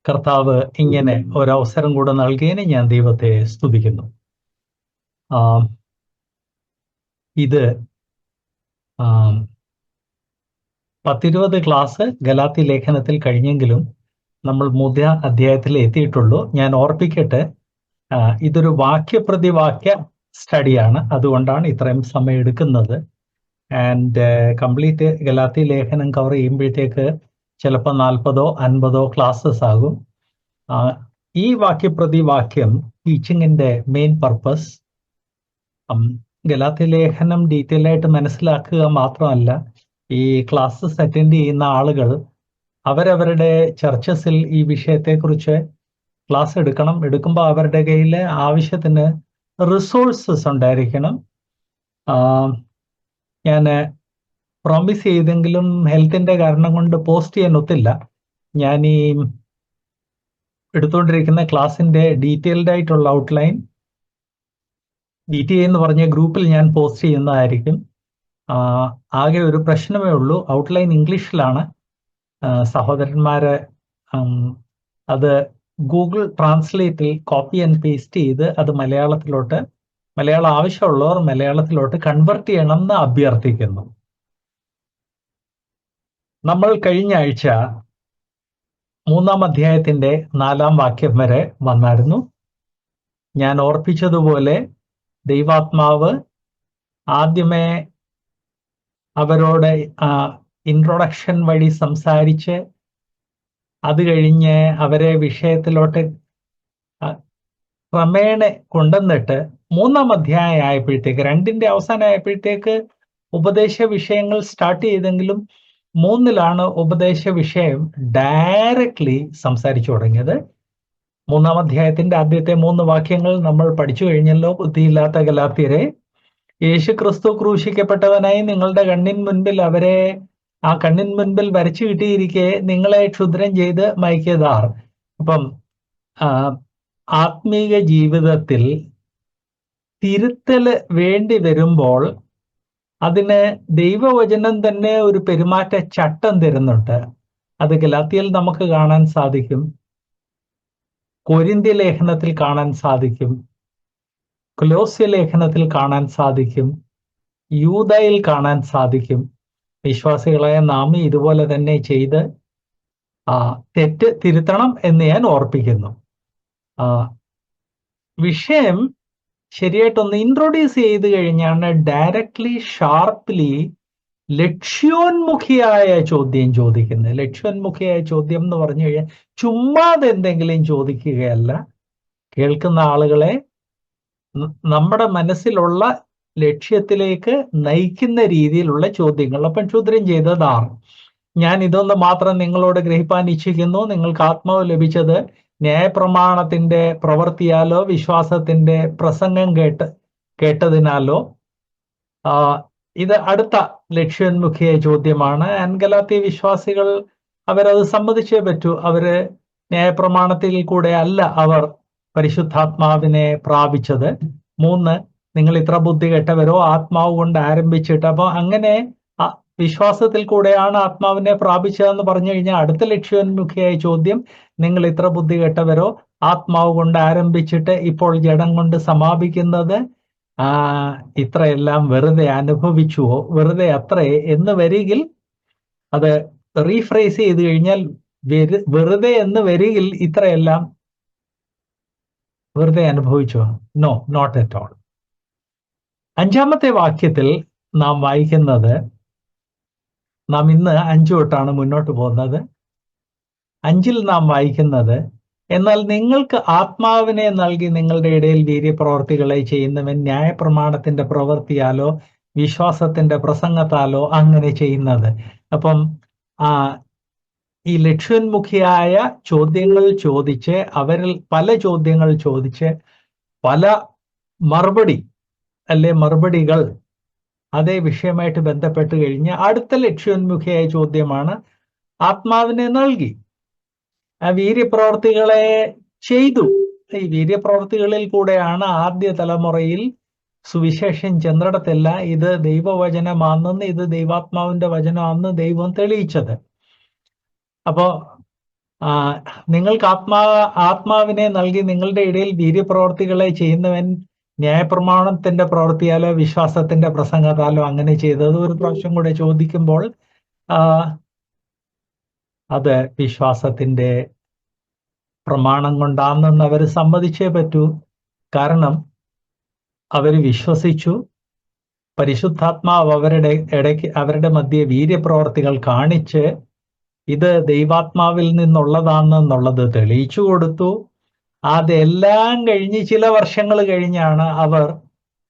കർത്താവ് ഇങ്ങനെ ഒരവസരം കൂടെ നൽകിയതിന് ഞാൻ ദൈവത്തെ സ്തുതിക്കുന്നു. ഇത് 10-20 ക്ലാസ് ഗലാത്തി ലേഖനത്തിൽ കഴിഞ്ഞെങ്കിലും നമ്മൾ 3 അധ്യായത്തിൽ എത്തിയിട്ടുള്ളൂ. ഞാൻ ഓർപ്പിക്കട്ടെ, ഇതൊരു വാക്യപ്രതിവാക്യ സ്റ്റഡിയാണ്, അതുകൊണ്ടാണ് ഇത്രയും സമയം എടുക്കുന്നത്. ആൻഡ് കംപ്ലീറ്റ് ഗലാത്തി ലേഖനം കവർ ചെയ്യുമ്പോഴത്തേക്ക് ചിലപ്പോൾ 40-50 ക്ലാസ്സസ് ആകും. ഈ വാക്യപ്രതിവാക്യം ടീച്ചിങ്ങിന്റെ മെയിൻ പർപ്പസ് ഗലാത്തി ലേഖനം ഡീറ്റെയിൽ ആയിട്ട് മനസ്സിലാക്കുക മാത്രമല്ല, ഈ ക്ലാസ്സസ് അറ്റൻഡ് ചെയ്യുന്ന ആളുകൾ അവരവരുടെ ചർച്ചസിൽ ഈ വിഷയത്തെക്കുറിച്ച് ക്ലാസ് എടുക്കുമ്പോൾ അവരുടെ കയ്യിൽ ആവശ്യത്തിന് റിസോഴ്സസ് ഉണ്ടായിരിക്കണം. ഞാൻ പ്രോമിസ് ചെയ്തെങ്കിലും ഹെൽത്തിന്റെ കാരണം കൊണ്ട് പോസ്റ്റ് ചെയ്യാൻ ഒത്തില്ല. ഞാൻ ഈ എടുത്തുകൊണ്ടിരിക്കുന്ന ക്ലാസിന്റെ ഡീറ്റെയിൽഡ് ആയിട്ടുള്ള ഔട്ട്ലൈൻ DTA എന്ന് പറഞ്ഞ ഗ്രൂപ്പിൽ ഞാൻ പോസ്റ്റ് ചെയ്യുന്നതായിരിക്കും. ആകെ ഒരു പ്രശ്നമേ ഉള്ളൂ, ഔട്ട്ലൈൻ ഇംഗ്ലീഷിലാണ്. സഹോദരന്മാര് അത് ഗൂഗിൾ ട്രാൻസ്ലേറ്റിൽ കോപ്പി ആൻഡ് പേസ്റ്റ് ചെയ്ത് അത് മലയാളം ആവശ്യമുള്ളവർ മലയാളത്തിലോട്ട് കൺവെർട്ട് ചെയ്യണം എന്ന് അഭ്യർത്ഥിക്കുന്നു. നമ്മൾ കഴിഞ്ഞ ആഴ്ച 3-ാം അധ്യായത്തിന്റെ 4-ാം വാക്യം വരെ വന്നായിരുന്നു. ഞാൻ ഓർപ്പിച്ചതുപോലെ ദൈവാത്മാവ് ആദ്യമേ അവരോട് ഇൻട്രൊഡക്ഷൻ വഴി സംസാരിച്ച് അത് കഴിഞ്ഞ് അവരെ വിഷയത്തിലോട്ട് ക്രമേണ കൊണ്ടുവന്നിട്ട് 3-ാം അധ്യായം ആയപ്പോഴത്തേക്ക് 2-ന്റെ അവസാനം ആയപ്പോഴത്തേക്ക് ഉപദേശ വിഷയങ്ങൾ സ്റ്റാർട്ട് ചെയ്തെങ്കിലും 3-ലാണ് ഉപദേശ വിഷയം ഡയറക്ട്ലി സംസാരിച്ചു തുടങ്ങിയത്. 3-ാം അധ്യായത്തിന്റെ ആദ്യത്തെ 3 വാക്യങ്ങൾ നമ്മൾ പഠിച്ചു കഴിഞ്ഞല്ലോ. ബുദ്ധിയില്ലാത്ത ഗലാത്യരെ, യേശു ക്രിസ്തു ക്രൂശിക്കപ്പെട്ടവനായി നിങ്ങളുടെ കണ്ണിൻ മുൻപിൽ അവരെ കണ്ണിൻ മുൻപിൽ വരച്ചു കിട്ടിയിരിക്കെ നിങ്ങളെ ക്ഷുദ്രം ചെയ്ത് മയക്കിയതാർ. അപ്പം ആത്മീക ജീവിതത്തിൽ തിരുത്തല് വേണ്ടി വരുമ്പോൾ അതിന് ദൈവവചനം തന്നെ ഒരു പെരുമാറ്റ ചട്ടം തരുന്നുണ്ട്. അത് ഗലാത്യയിൽ നമുക്ക് കാണാൻ സാധിക്കും, കൊരിന്ത്യ ലേഖനത്തിൽ കാണാൻ സാധിക്കും, കൊലോസ്യ ലേഖനത്തിൽ കാണാൻ സാധിക്കും, യൂദയിൽ കാണാൻ സാധിക്കും. വിശ്വാസികളായ നാം ഇതുപോലെ തന്നെ ചെയ്ത് തെറ്റ് തിരുത്തണം എന്ന് ഞാൻ ഓർപ്പിക്കുന്നു. വിഷയം ശരിയായിട്ടൊന്ന് ഇൻട്രൊഡ്യൂസ് ചെയ്ത് കഴിഞ്ഞാണ് ഡയറക്ട്ലി ഷാർപ്പ്ലി ലക്ഷ്യോന്മുഖിയായ ചോദ്യം ചോദിക്കുന്നത്. ലക്ഷ്യോന്മുഖിയായ ചോദ്യം എന്ന് പറഞ്ഞു കഴിഞ്ഞാൽ ചുമ്മാതെ എന്തെങ്കിലും ചോദിക്കുകയല്ല, കേൾക്കുന്ന ആളുകളെ നമ്മുടെ മനസ്സിലുള്ള ലക്ഷ്യത്തിലേക്ക് നയിക്കുന്ന രീതിയിലുള്ള ചോദ്യങ്ങൾ. അപ്പം ക്ഷുദ്രം ചെയ്തതാണ്. ഞാൻ ഇതൊന്ന് മാത്രം നിങ്ങളോട് ഗ്രഹിപ്പാൻ ഇച്ഛിക്കുന്നു. നിങ്ങൾക്ക് ആത്മാവ് ലഭിച്ചത് ന്യായപ്രമാണത്തിന്റെ പ്രവൃത്തിയാലോ വിശ്വാസത്തിന്റെ പ്രസംഗം കേട്ടതിനാലോ? ഇത് അടുത്ത ലക്ഷ്യോന്മുഖിയ ചോദ്യമാണ്. ഗലാത്യ വിശ്വാസികൾ അവരത് സമ്മതിച്ചേ പറ്റൂ. അവര് ന്യായപ്രമാണത്തിൽ കൂടെ അല്ല അവർ പരിശുദ്ധാത്മാവിനെ പ്രാപിച്ചത്. 3, നിങ്ങൾ ഇത്ര ബുദ്ധി കെട്ടവരോ ആത്മാവ് കൊണ്ട് ആരംഭിച്ചിട്ട്, അപ്പൊ അങ്ങനെ വിശ്വാസത്തിൽ കൂടെയാണ് ആത്മാവിനെ പ്രാപിച്ചതെന്ന് പറഞ്ഞു കഴിഞ്ഞാൽ അടുത്ത ലക്ഷ്യോന്മുഖിയായ ചോദ്യം, നിങ്ങൾ ഇത്ര ബുദ്ധി കെട്ടവരോ ആത്മാവ് കൊണ്ട് ആരംഭിച്ചിട്ട് ഇപ്പോൾ ജഡം കൊണ്ട് സമാപിക്കുന്നത് ഇത്രയെല്ലാം വെറുതെ അനുഭവിച്ചുവോ? വെറുതെ അത്രേ എന്ന് വരികിൽ, അത് റീഫ്രേസ് ചെയ്ത് കഴിഞ്ഞാൽ വെറുതെ എന്ന് വരികിൽ ഇത്രയെല്ലാം വെറുതെ അനുഭവിച്ചോ? No, not at all. 5-ാമത്തെ വാക്യത്തിൽ നാം വായിക്കുന്നത്, നാം ഇന്ന് 5 തൊട്ടാണ് മുന്നോട്ട് പോകുന്നത്. 5-ൽ നാം വായിക്കുന്നത്, എന്നാൽ നിങ്ങൾക്ക് ആത്മാവിനെ നൽകി നിങ്ങളുടെ ഇടയിൽ വീര്യപ്രവർത്തികളെ ചെയ്യുന്നവൻ ന്യായപ്രമാണത്തിന്റെ പ്രവൃത്തിയാലോ വിശ്വാസത്തിന്റെ പ്രസംഗത്താലോ അങ്ങനെ ചെയ്യുന്നത്. അപ്പം ഈ ലക്ഷ്യോന്മുഖിയായ ചോദ്യങ്ങൾ ചോദിച്ച്, അവരിൽ പല ചോദ്യങ്ങൾ ചോദിച്ച് പല മറുപടികൾ അതേ വിഷയമായിട്ട് ബന്ധപ്പെട്ട് കഴിഞ്ഞ് അടുത്ത ലക്ഷ്യോന്മുഖിയായ ചോദ്യമാണ് ആത്മാവിനെ നൽകി വീര്യപ്രവർത്തികളെ ചെയ്തു. ഈ വീര്യപ്രവർത്തികളിൽ കൂടെയാണ് ആദ്യ തലമുറയിൽ സുവിശേഷം ചെന്നിടത്തില്ല ഇത് ദൈവവചനമാണെന്ന്, ഇത് ദൈവാത്മാവിന്റെ വചനമാണെന്ന് ദൈവം തെളിയിച്ചത്. അപ്പോ നിങ്ങൾക്ക് ആത്മാവിനെ നൽകി നിങ്ങളുടെ ഇടയിൽ വീര്യപ്രവർത്തികളെ ചെയ്യുന്നവൻ ന്യായപ്രമാണത്തിന്റെ പ്രവൃത്തിയാലോ വിശ്വാസത്തിന്റെ പ്രസംഗത്താലോ അങ്ങനെ ചെയ്തത് ഒരു പ്രാവശ്യം കൂടെ ചോദിക്കുമ്പോൾ അത് വിശ്വാസത്തിന്റെ പ്രമാണം കൊണ്ടാണെന്ന് അവർ സമ്മതിച്ചേ പറ്റൂ. കാരണം അവർ വിശ്വസിച്ചു, പരിശുദ്ധാത്മാവ് അവരുടെ മധ്യേ വീര്യപ്രവർത്തികൾ കാണിച്ച് ഇത് ദൈവാത്മാവിൽ നിന്നുള്ളതാണെന്നുള്ളത് തെളിയിച്ചു കൊടുത്തു. അതെല്ലാം കഴിഞ്ഞ് ചില വർഷങ്ങൾ കഴിഞ്ഞാണ് അവർ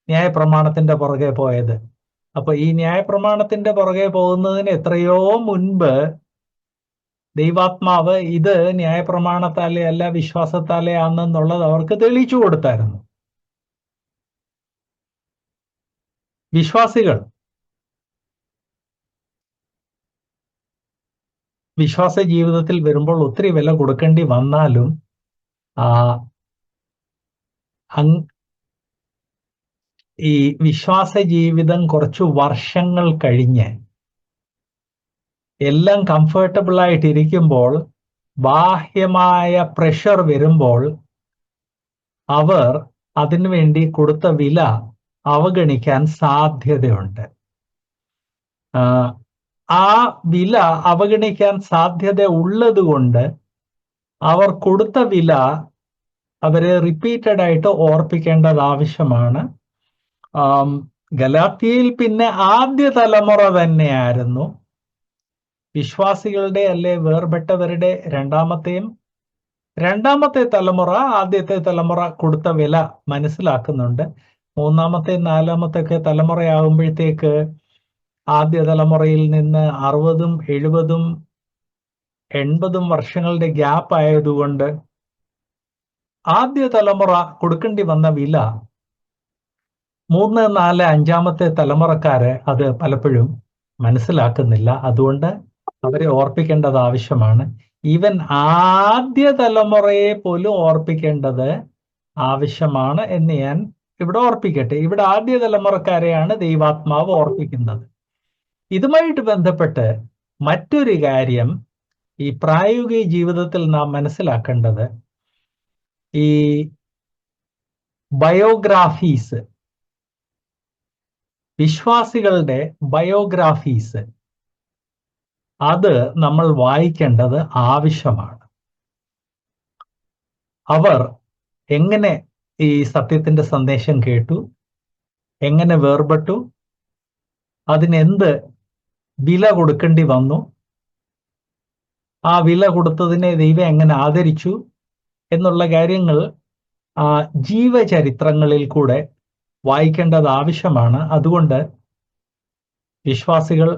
ന്യായപ്രമാണത്തിന്റെ പുറകെ പോയത്. അപ്പൊ ഈ ന്യായപ്രമാണത്തിന്റെ പുറകെ പോകുന്നതിന് എത്രയോ മുൻപ് ദൈവാത്മാവ് ഇത് ന്യായപ്രമാണത്താലെ അല്ല വിശ്വാസത്താലെ ആണെന്നുള്ളത് അവർക്ക് തെളിയിച്ചു കൊടുത്തായിരുന്നു. വിശ്വാസ ജീവിതത്തിൽ വരുമ്പോൾ ഒത്തിരി വില കൊടുക്കേണ്ടി വന്നാലും ഈ വിശ്വാസ ജീവിതം കുറച്ചു വർഷങ്ങൾ കഴിഞ്ഞ് എല്ലാം കംഫർട്ടബിൾ ആയിട്ടിരിക്കുമ്പോൾ ബാഹ്യമായ പ്രഷർ വരുമ്പോൾ അവർ അതിനുവേണ്ടി കൊടുത്ത വില അവഗണിക്കാൻ സാധ്യതയുണ്ട്. ആ വില അവഗണിക്കാൻ സാധ്യത ഉള്ളത് കൊണ്ട് അവർ കൊടുത്ത വില അവരെ റിപ്പീറ്റഡ് ആയിട്ട് ഓർപ്പിക്കേണ്ടത് ആവശ്യമാണ്. ഗലാത്യയിൽ പിന്നെ ആദ്യ തലമുറ തന്നെയായിരുന്നു വിശ്വാസികളുടെ അല്ലെ വേർപെട്ടവരുടെ രണ്ടാമത്തെ തലമുറ ആദ്യത്തെ തലമുറ കൊടുത്ത വില മനസ്സിലാക്കുന്നുണ്ട്. മൂന്നാമത്തെ നാലാമത്തെ ഒക്കെ തലമുറയാകുമ്പോഴത്തേക്ക് ആദ്യ തലമുറയിൽ നിന്ന് 60, 70, 80 വർഷങ്ങളുടെ ഗ്യാപ്പ് ആയതുകൊണ്ട് ആദ്യ തലമുറ കൊടുക്കേണ്ടി വന്ന വില 3, 4, 5 തലമുറക്കാര് അത് പലപ്പോഴും മനസ്സിലാക്കുന്നില്ല. അതുകൊണ്ട് അവരെ ഓർപ്പിക്കേണ്ടത് ആവശ്യമാണ്. ഈവൻ ആദ്യ തലമുറയെ പോലും ഓർപ്പിക്കേണ്ടത് ആവശ്യമാണ് എന്ന് ഞാൻ ഇവിടെ ഓർപ്പിക്കട്ടെ. ഇവിടെ ആദ്യ തലമുറക്കാരെയാണ് ദൈവാത്മാവ് ഓർപ്പിക്കുന്നത്. ഇതുമായിട്ട് ബന്ധപ്പെട്ട് മറ്റൊരു കാര്യം ഈ പ്രായോഗിക ജീവിതത്തിൽ നാം മനസ്സിലാക്കേണ്ടത്, ഈ ബയോഗ്രാഫീസ്, വിശ്വാസികളുടെ ബയോഗ്രാഫീസ്, അത് നമ്മൾ വായിക്കേണ്ടത് ആവശ്യമാണ്. അവർ എങ്ങനെ ഈ സത്യത്തിന്റെ സന്ദേശം കേട്ടു, എങ്ങനെ വേർപെട്ടു, അതിനെന്ത് വില കൊടുക്കേണ്ടി വന്നു, ആ വില കൊടുത്തതിനെ ദൈവം എങ്ങനെ ആദരിച്ചു എന്നുള്ള കാര്യങ്ങൾ ജീവചരിത്രങ്ങളിൽ കൂടെ വായിക്കേണ്ടത് ആവശ്യമാണ്. അതുകൊണ്ട് വിശ്വാസികൾ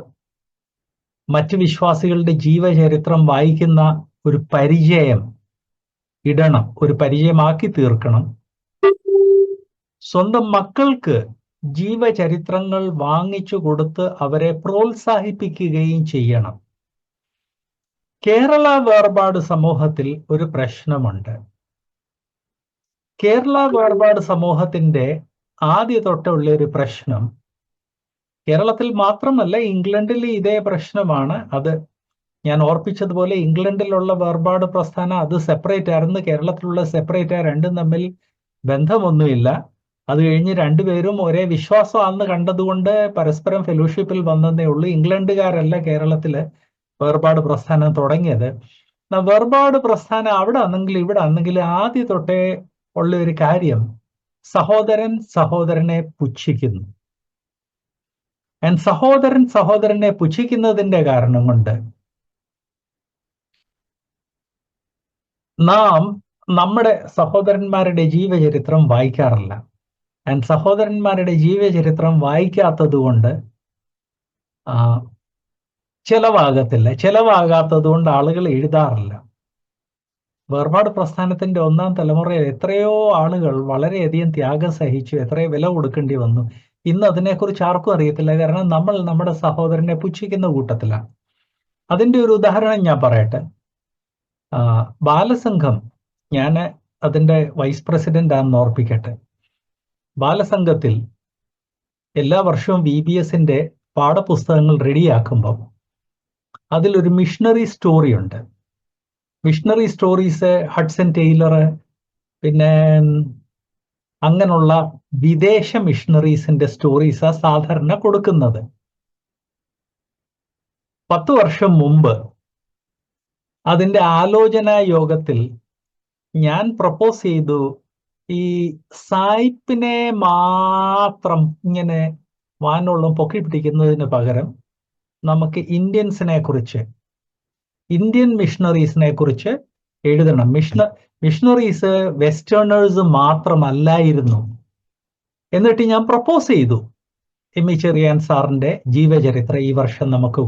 മറ്റ് വിശ്വാസികളുടെ ജീവചരിത്രം വായിക്കുന്ന ഒരു പരിചയം ഇടണം, ഒരു പരിചയമാക്കി തീർക്കണം. സ്വന്തം മക്കൾക്ക് ജീവചരിത്രങ്ങൾ വാങ്ങിച്ചു കൊടുത്ത് അവരെ പ്രോത്സാഹിപ്പിക്കുകയും ചെയ്യണം. കേരള വേർപാട് സമൂഹത്തിൽ ഒരു പ്രശ്നമുണ്ട്. കേരള വേർപാട് സമൂഹത്തിന്റെ ആദ്യ തൊട്ടുള്ള ഒരു പ്രശ്നം, കേരളത്തിൽ മാത്രമല്ല ഇംഗ്ലണ്ടിൽ ഇതേ പ്രശ്നമാണ്. അത് ഞാൻ ഓർപ്പിച്ചതുപോലെ ഇംഗ്ലണ്ടിലുള്ള വേർപാട് പ്രസ്ഥാനം അത് സെപ്പറേറ്റ് ആയിരുന്നു, കേരളത്തിലുള്ള സെപ്പറേറ്റ്. രണ്ടും തമ്മിൽ ബന്ധമൊന്നുമില്ല. അത് കഴിഞ്ഞ് രണ്ടുപേരും ഒരേ വിശ്വാസമാണെന്ന് കണ്ടതുകൊണ്ട് പരസ്പരം ഫെലോഷിപ്പിൽ വന്നതേ ഉള്ളൂ. ഇംഗ്ലണ്ടുകാരല്ല കേരളത്തില് വേർപാട് പ്രസ്ഥാനം തുടങ്ങിയത്. വേർപാട് പ്രസ്ഥാനം അവിടെ ആണെങ്കിൽ ഇവിടെ ആണെങ്കിൽ ആദ്യ തൊട്ടേ ഉള്ള ഒരു കാര്യം, സഹോദരൻ സഹോദരനെ പുച്ഛിക്കുന്നു. സഹോദരൻ സഹോദരനെ പുച്ഛിക്കുന്നതിന്റെ കാരണം കൊണ്ട് നാം നമ്മുടെ സഹോദരന്മാരുടെ ജീവചരിത്രം വായിക്കാറില്ല. സഹോദരന്മാരുടെ ജീവചരിത്രം വായിക്കാത്തത് കൊണ്ട് ചെലവാകാത്തത് കൊണ്ട് ആളുകൾ എഴുതാറില്ല. വേർപാട് പ്രസ്ഥാനത്തിന്റെ 1-ാം തലമുറയിൽ എത്രയോ ആളുകൾ വളരെയധികം ത്യാഗം സഹിച്ചു, എത്രയോ വില കൊടുക്കേണ്ടി വന്നു. ഇന്ന് അതിനെക്കുറിച്ച് ആർക്കും അറിയത്തില്ല. കാരണം നമ്മൾ നമ്മുടെ സഹോദരനെ പുച്ഛിക്കുന്ന കൂട്ടത്തിലാണ്. അതിന്റെ ഒരു ഉദാഹരണം ഞാൻ പറയട്ടെ. ബാലസംഘം, ഞാൻ അതിന്റെ വൈസ് പ്രസിഡന്റ് ആണെന്ന് ഓർപ്പിക്കട്ടെ. ബാലസംഘത്തിൽ എല്ലാ വർഷവും VBSന്റെ പാഠപുസ്തകങ്ങൾ റെഡിയാക്കുമ്പോൾ അതിലൊരു മിഷണറി സ്റ്റോറി ഉണ്ട്. മിഷണറി സ്റ്റോറീസ്, ഹഡ്സൺ ടൈലർ, പിന്നെ അങ്ങനെയുള്ള വിദേശ മിഷണറീസിന്റെ സ്റ്റോറീസാ സാധാരണ കൊടുക്കുന്നത്. 10 വർഷം മുമ്പ് അതിന്റെ ആലോചനാ യോഗത്തിൽ ഞാൻ പ്രപ്പോസ് ചെയ്തു, ഈ സായിപ്പിനെ മാത്രം ഇങ്ങനെ വാനോളം പൊക്കി പിടിക്കുന്നതിന് പകരം നമുക്ക് ഇന്ത്യൻസിനെ കുറിച്ച്, ഇന്ത്യൻ മിഷണറീസിനെ കുറിച്ച് എഴുതണം. മിഷണറീസ് വെസ്റ്റേണേഴ്സ് മാത്രമല്ലായിരുന്നു. എന്നിട്ട് ഞാൻ പ്രപ്പോസ് ചെയ്തു, എം ഇ ചെറിയാൻ സാറിന്റെ ജീവചരിത്രം ഈ വർഷം നമുക്ക്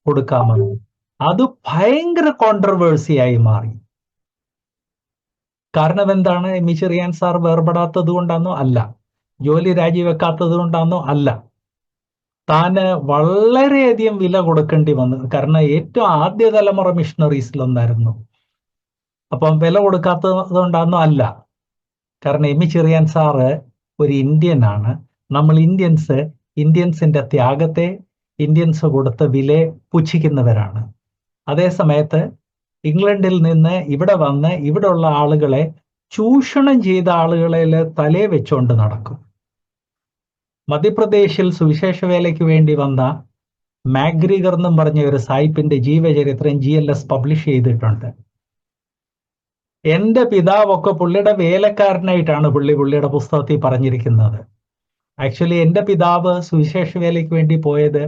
കൊടുക്കാമെന്ന്. അത് ഭയങ്കര കോൺട്രവേഴ്സിയായി മാറി. കാരണം എന്താണ്? എം ഇ ചെറിയാൻ സാർ വേർപെടാത്തത് കൊണ്ടാണോ? അല്ല. ജോലി രാജിവെക്കാത്തത് കൊണ്ടാണോ? അല്ല. താന് വളരെയധികം വില കൊടുക്കേണ്ടി വന്നു. കാരണം ഏറ്റവും ആദ്യ തലമുറ മിഷണറീസിലൊന്നായിരുന്നു. അപ്പം വില കൊടുക്കാത്തത് കൊണ്ടാണോ? അല്ല. കാരണം എം ഇ ചെറിയാൻ സാറ് ഒരു ഇന്ത്യനാണ്. നമ്മൾ ഇന്ത്യൻസിന്റെ ത്യാഗത്തെ, ഇന്ത്യൻസ് കൊടുത്ത വില പുച്ഛിക്കുന്നവരാണ്. അതേ സമയത്ത് ഇംഗ്ലണ്ടിൽ നിന്ന് ഇവിടെ വന്ന് ഇവിടെയുള്ള ആളുകളെ ചൂഷണം ചെയ്ത ആളുകളെ തലേ വെച്ചുകൊണ്ട് നടക്കും. മധ്യപ്രദേശിൽ സുവിശേഷ വേലയ്ക്ക് വേണ്ടി വന്ന മാഗ്രിഗർ എന്നും പറഞ്ഞ ഒരു സായിപ്പിന്റെ ജീവചരിത്രം GLS പബ്ലിഷ് ചെയ്തിട്ടുണ്ട്. എന്റെ പിതാവൊക്കെ പുള്ളിയുടെ വേലക്കാരനായിട്ടാണ് പുള്ളിയുടെ പുസ്തകത്തിൽ പറഞ്ഞിരിക്കുന്നത്. ആക്ച്വലി എന്റെ പിതാവ് സുവിശേഷ വേലയ്ക്ക് വേണ്ടി പോയത്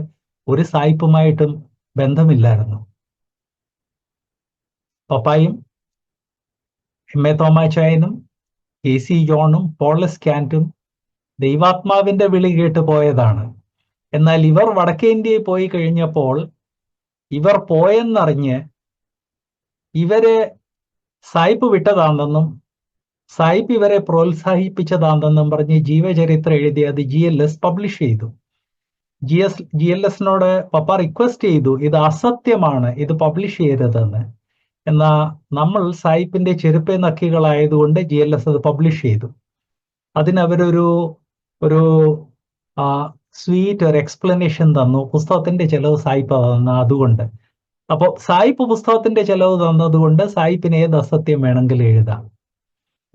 ഒരു സായിപ്പുമായിട്ടും ബന്ധമില്ലായിരുന്നു. പപ്പായും എം എ തോമാച്ചായനും KC ജോണും പോളസ് കാന്റും ദൈവാത്മാവിന്റെ വിളി കേട്ട് പോയതാണ്. എന്നാൽ ഇവർ വടക്കേ ഇന്ത്യയിൽ പോയി കഴിഞ്ഞപ്പോൾ ഇവർ പോയെന്നറിഞ്ഞ് ഇവരെ സായിപ്പ് വിട്ടതാണെന്നും സായിപ്പ് ഇവരെ പ്രോത്സാഹിപ്പിച്ചതാണെന്നും പറഞ്ഞ് ജീവചരിത്രം എഴുതി അത് GLS പബ്ലിഷ് ചെയ്തു. GLSനോട് പപ്പ റിക്വസ്റ്റ് ചെയ്തു, ഇത് അസത്യമാണ്, ഇത് പബ്ലിഷ് ചെയ്തതെന്ന്. എന്നാ നമ്മൾ സായിപ്പിന്റെ ചെരുപ്പേ നക്കികളായതുകൊണ്ട് GLS അത് പബ്ലിഷ് ചെയ്തു. അതിനവരൊരു സ്വീറ്റ് ഒരു എക്സ്പ്ലനേഷൻ തന്നു. പുസ്തകത്തിന്റെ ചെലവ് സായിപ്പ് തന്നു. അതുകൊണ്ട് അപ്പോൾ സായിപ്പ് പുസ്തകത്തിന്റെ ചെലവ് തന്നതുകൊണ്ട് സായിപ്പിന് ഏത് അസത്യം വേണമെങ്കിലും എഴുതാം.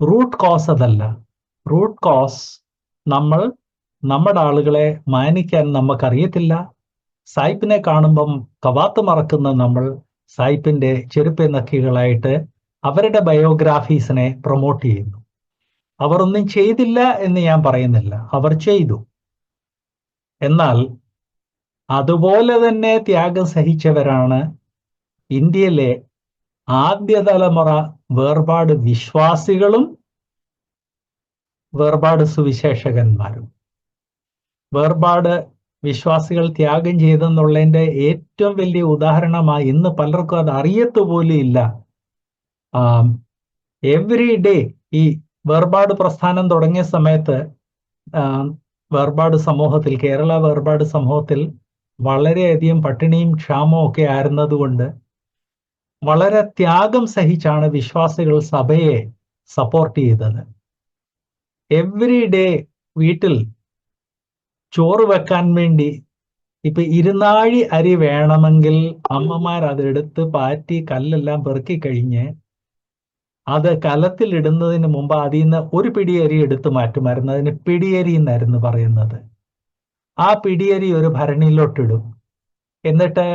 റൂട്ട് കോസ് അതല്ല. റൂട്ട് കോസ് നമ്മുടെ ആളുകളെ മാനിക്കാൻ നമുക്കറിയത്തില്ല. സായിപ്പിനെ കാണുമ്പം കവാത്ത് മറക്കുന്ന നമ്മൾ സായിപ്പിന്റെ ചെരുപ്പേ നക്കികളായിട്ട് അവരുടെ ബയോഗ്രാഫീസിനെ പ്രൊമോട്ട് ചെയ്യുന്നു. അവർ ഒന്നും ചെയ്തില്ല എന്ന് ഞാൻ പറയുന്നില്ല, അവർ ചെയ്തു. എന്നാൽ അതുപോലെ തന്നെ ത്യാഗം സഹിച്ചവരാണ് ഇന്ത്യയിലെ ആദ്യ തലമുറ വേർപാട് വിശ്വാസികളും വേർപാട് സുവിശേഷകന്മാരും. വേർപാട് വിശ്വാസികൾ ത്യാഗം ചെയ്തെന്നുള്ളതിന്റെ ഏറ്റവും വലിയ ഉദാഹരണമായി ഇന്ന് പലർക്കും അത് അറിയത്തുപോലും ഇല്ല. എവറി ഡേ ഈ വേർപാട് പ്രസ്ഥാനം തുടങ്ങിയ സമയത്ത് വേർപാട് സമൂഹത്തിൽ, കേരള വേർപാട് സമൂഹത്തിൽ വളരെയധികം പട്ടിണിയും ക്ഷാമവും ഒക്കെ ആയിരുന്നതുകൊണ്ട് വളരെ ത്യാഗം സഹിച്ചാണ് വിശ്വാസികൾ സഭയെ സപ്പോർട്ട് ചെയ്തത്. എവറി ഡേ വീട്ടിൽ ചോറ് വെക്കാൻ വേണ്ടി ഇപ്പൊ 2 അരി വേണമെങ്കിൽ അമ്മമാർ അതെടുത്ത് പാറ്റി കല്ലെല്ലാം പെറുക്കി കഴിഞ്ഞ് അത് കലത്തിലിടുന്നതിന് മുമ്പ് അതിൽ നിന്ന് ഒരു പിടിയരി എടുത്ത് മാറ്റുമായിരുന്നു. അതിന് പിടിയരി എന്നായിരുന്നു പറയുന്നത്. ആ പിടിയരി ഒരു ഭരണിയിലോട്ടിടും. എന്നിട്ട്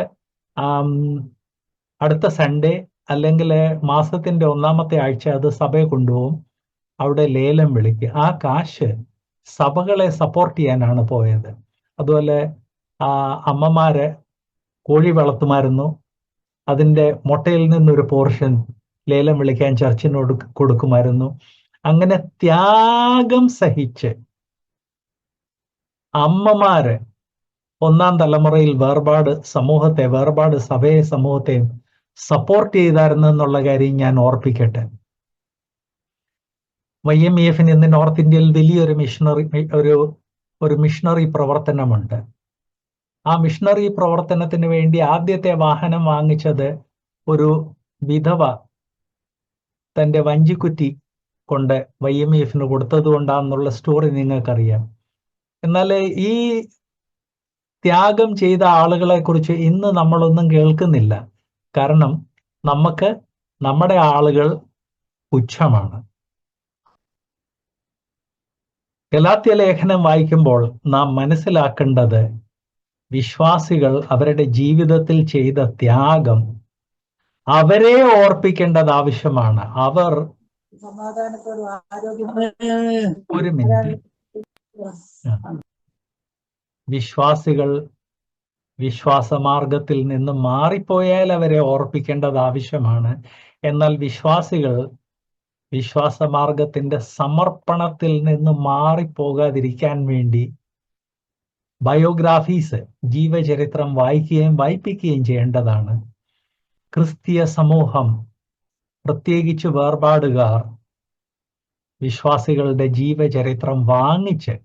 അടുത്ത സൺഡേ അല്ലെങ്കിൽ മാസത്തിന്റെ 1-ാമത്തെ ആഴ്ച അത് സഭയെ കൊണ്ടുപോകും. അവിടെ ലേലം വിളിക്കുക. ആ കാശ് സഭകളെ സപ്പോർട്ട് ചെയ്യാനാണ് പോയത്. അതുപോലെ അമ്മമാര് കോഴി വളർത്തുമായിരുന്നു. അതിന്റെ മുട്ടയിൽ നിന്നൊരു പോർഷൻ ലേലം വിളിക്കാൻ ചർച്ചിനോട് കൊടുക്കുമായിരുന്നു. അങ്ങനെ ത്യാഗം സഹിച്ച് അമ്മമാര് 1-ാം തലമുറയിൽ വേർപാട് സഭയെ സമൂഹത്തെ സപ്പോർട്ട് ചെയ്തായിരുന്നു എന്നുള്ള കാര്യം ഞാൻ ഓർപ്പിക്കട്ടെ. YMEFന് ഇന്ന് നോർത്ത് ഇന്ത്യയിൽ വലിയൊരു മിഷണറി പ്രവർത്തനമുണ്ട്. ആ മിഷണറി പ്രവർത്തനത്തിന് വേണ്ടി ആദ്യത്തെ വാഹനം വാങ്ങിച്ചത് ഒരു വിധവ തന്റെ വഞ്ചിക്കുറ്റി കൊണ്ട് YMEFന് കൊടുത്തത് കൊണ്ടാണെന്നുള്ള സ്റ്റോറി നിങ്ങൾക്കറിയാം. എന്നാൽ ഈ ത്യാഗം ചെയ്ത ആളുകളെ കുറിച്ച് ഇന്ന് നമ്മളൊന്നും കേൾക്കുന്നില്ല. കാരണം നമ്മുടെ ആളുകൾ പുച്ഛമാണ്. ഗലാത്യ ലേഖനം വായിക്കുമ്പോൾ നാം മനസ്സിലാക്കേണ്ടത് വിശ്വാസികൾ അവരുടെ ജീവിതത്തിൽ ചെയ്ത ത്യാഗം അവരെ ഓർപ്പിക്കേണ്ടത് ആവശ്യമാണ്. അവർ ഒരു മിനിറ്റ്, വിശ്വാസികൾ വിശ്വാസമാർഗത്തിൽ നിന്ന് മാറിപ്പോയാൽ അവരെ ഓർപ്പിക്കേണ്ടത് ആവശ്യമാണ്. എന്നാൽ വിശ്വാസികൾ വിശ്വാസമാർഗത്തിന്റെ സമർപ്പണത്തിൽ നിന്ന് മാറിപ്പോകാതിരിക്കാൻ വേണ്ടി ബയോഗ്രാഫീസ്, ജീവചരിത്രം വായിപ്പിക്കുകയും ചെയ്യേണ്ടതാണ്. ക്രിസ്തീയ സമൂഹം, പ്രത്യേകിച്ച് വേർപാടുകാർ, വിശ്വാസികളുടെ ജീവചരിത്രം വാങ്ങിച്ച്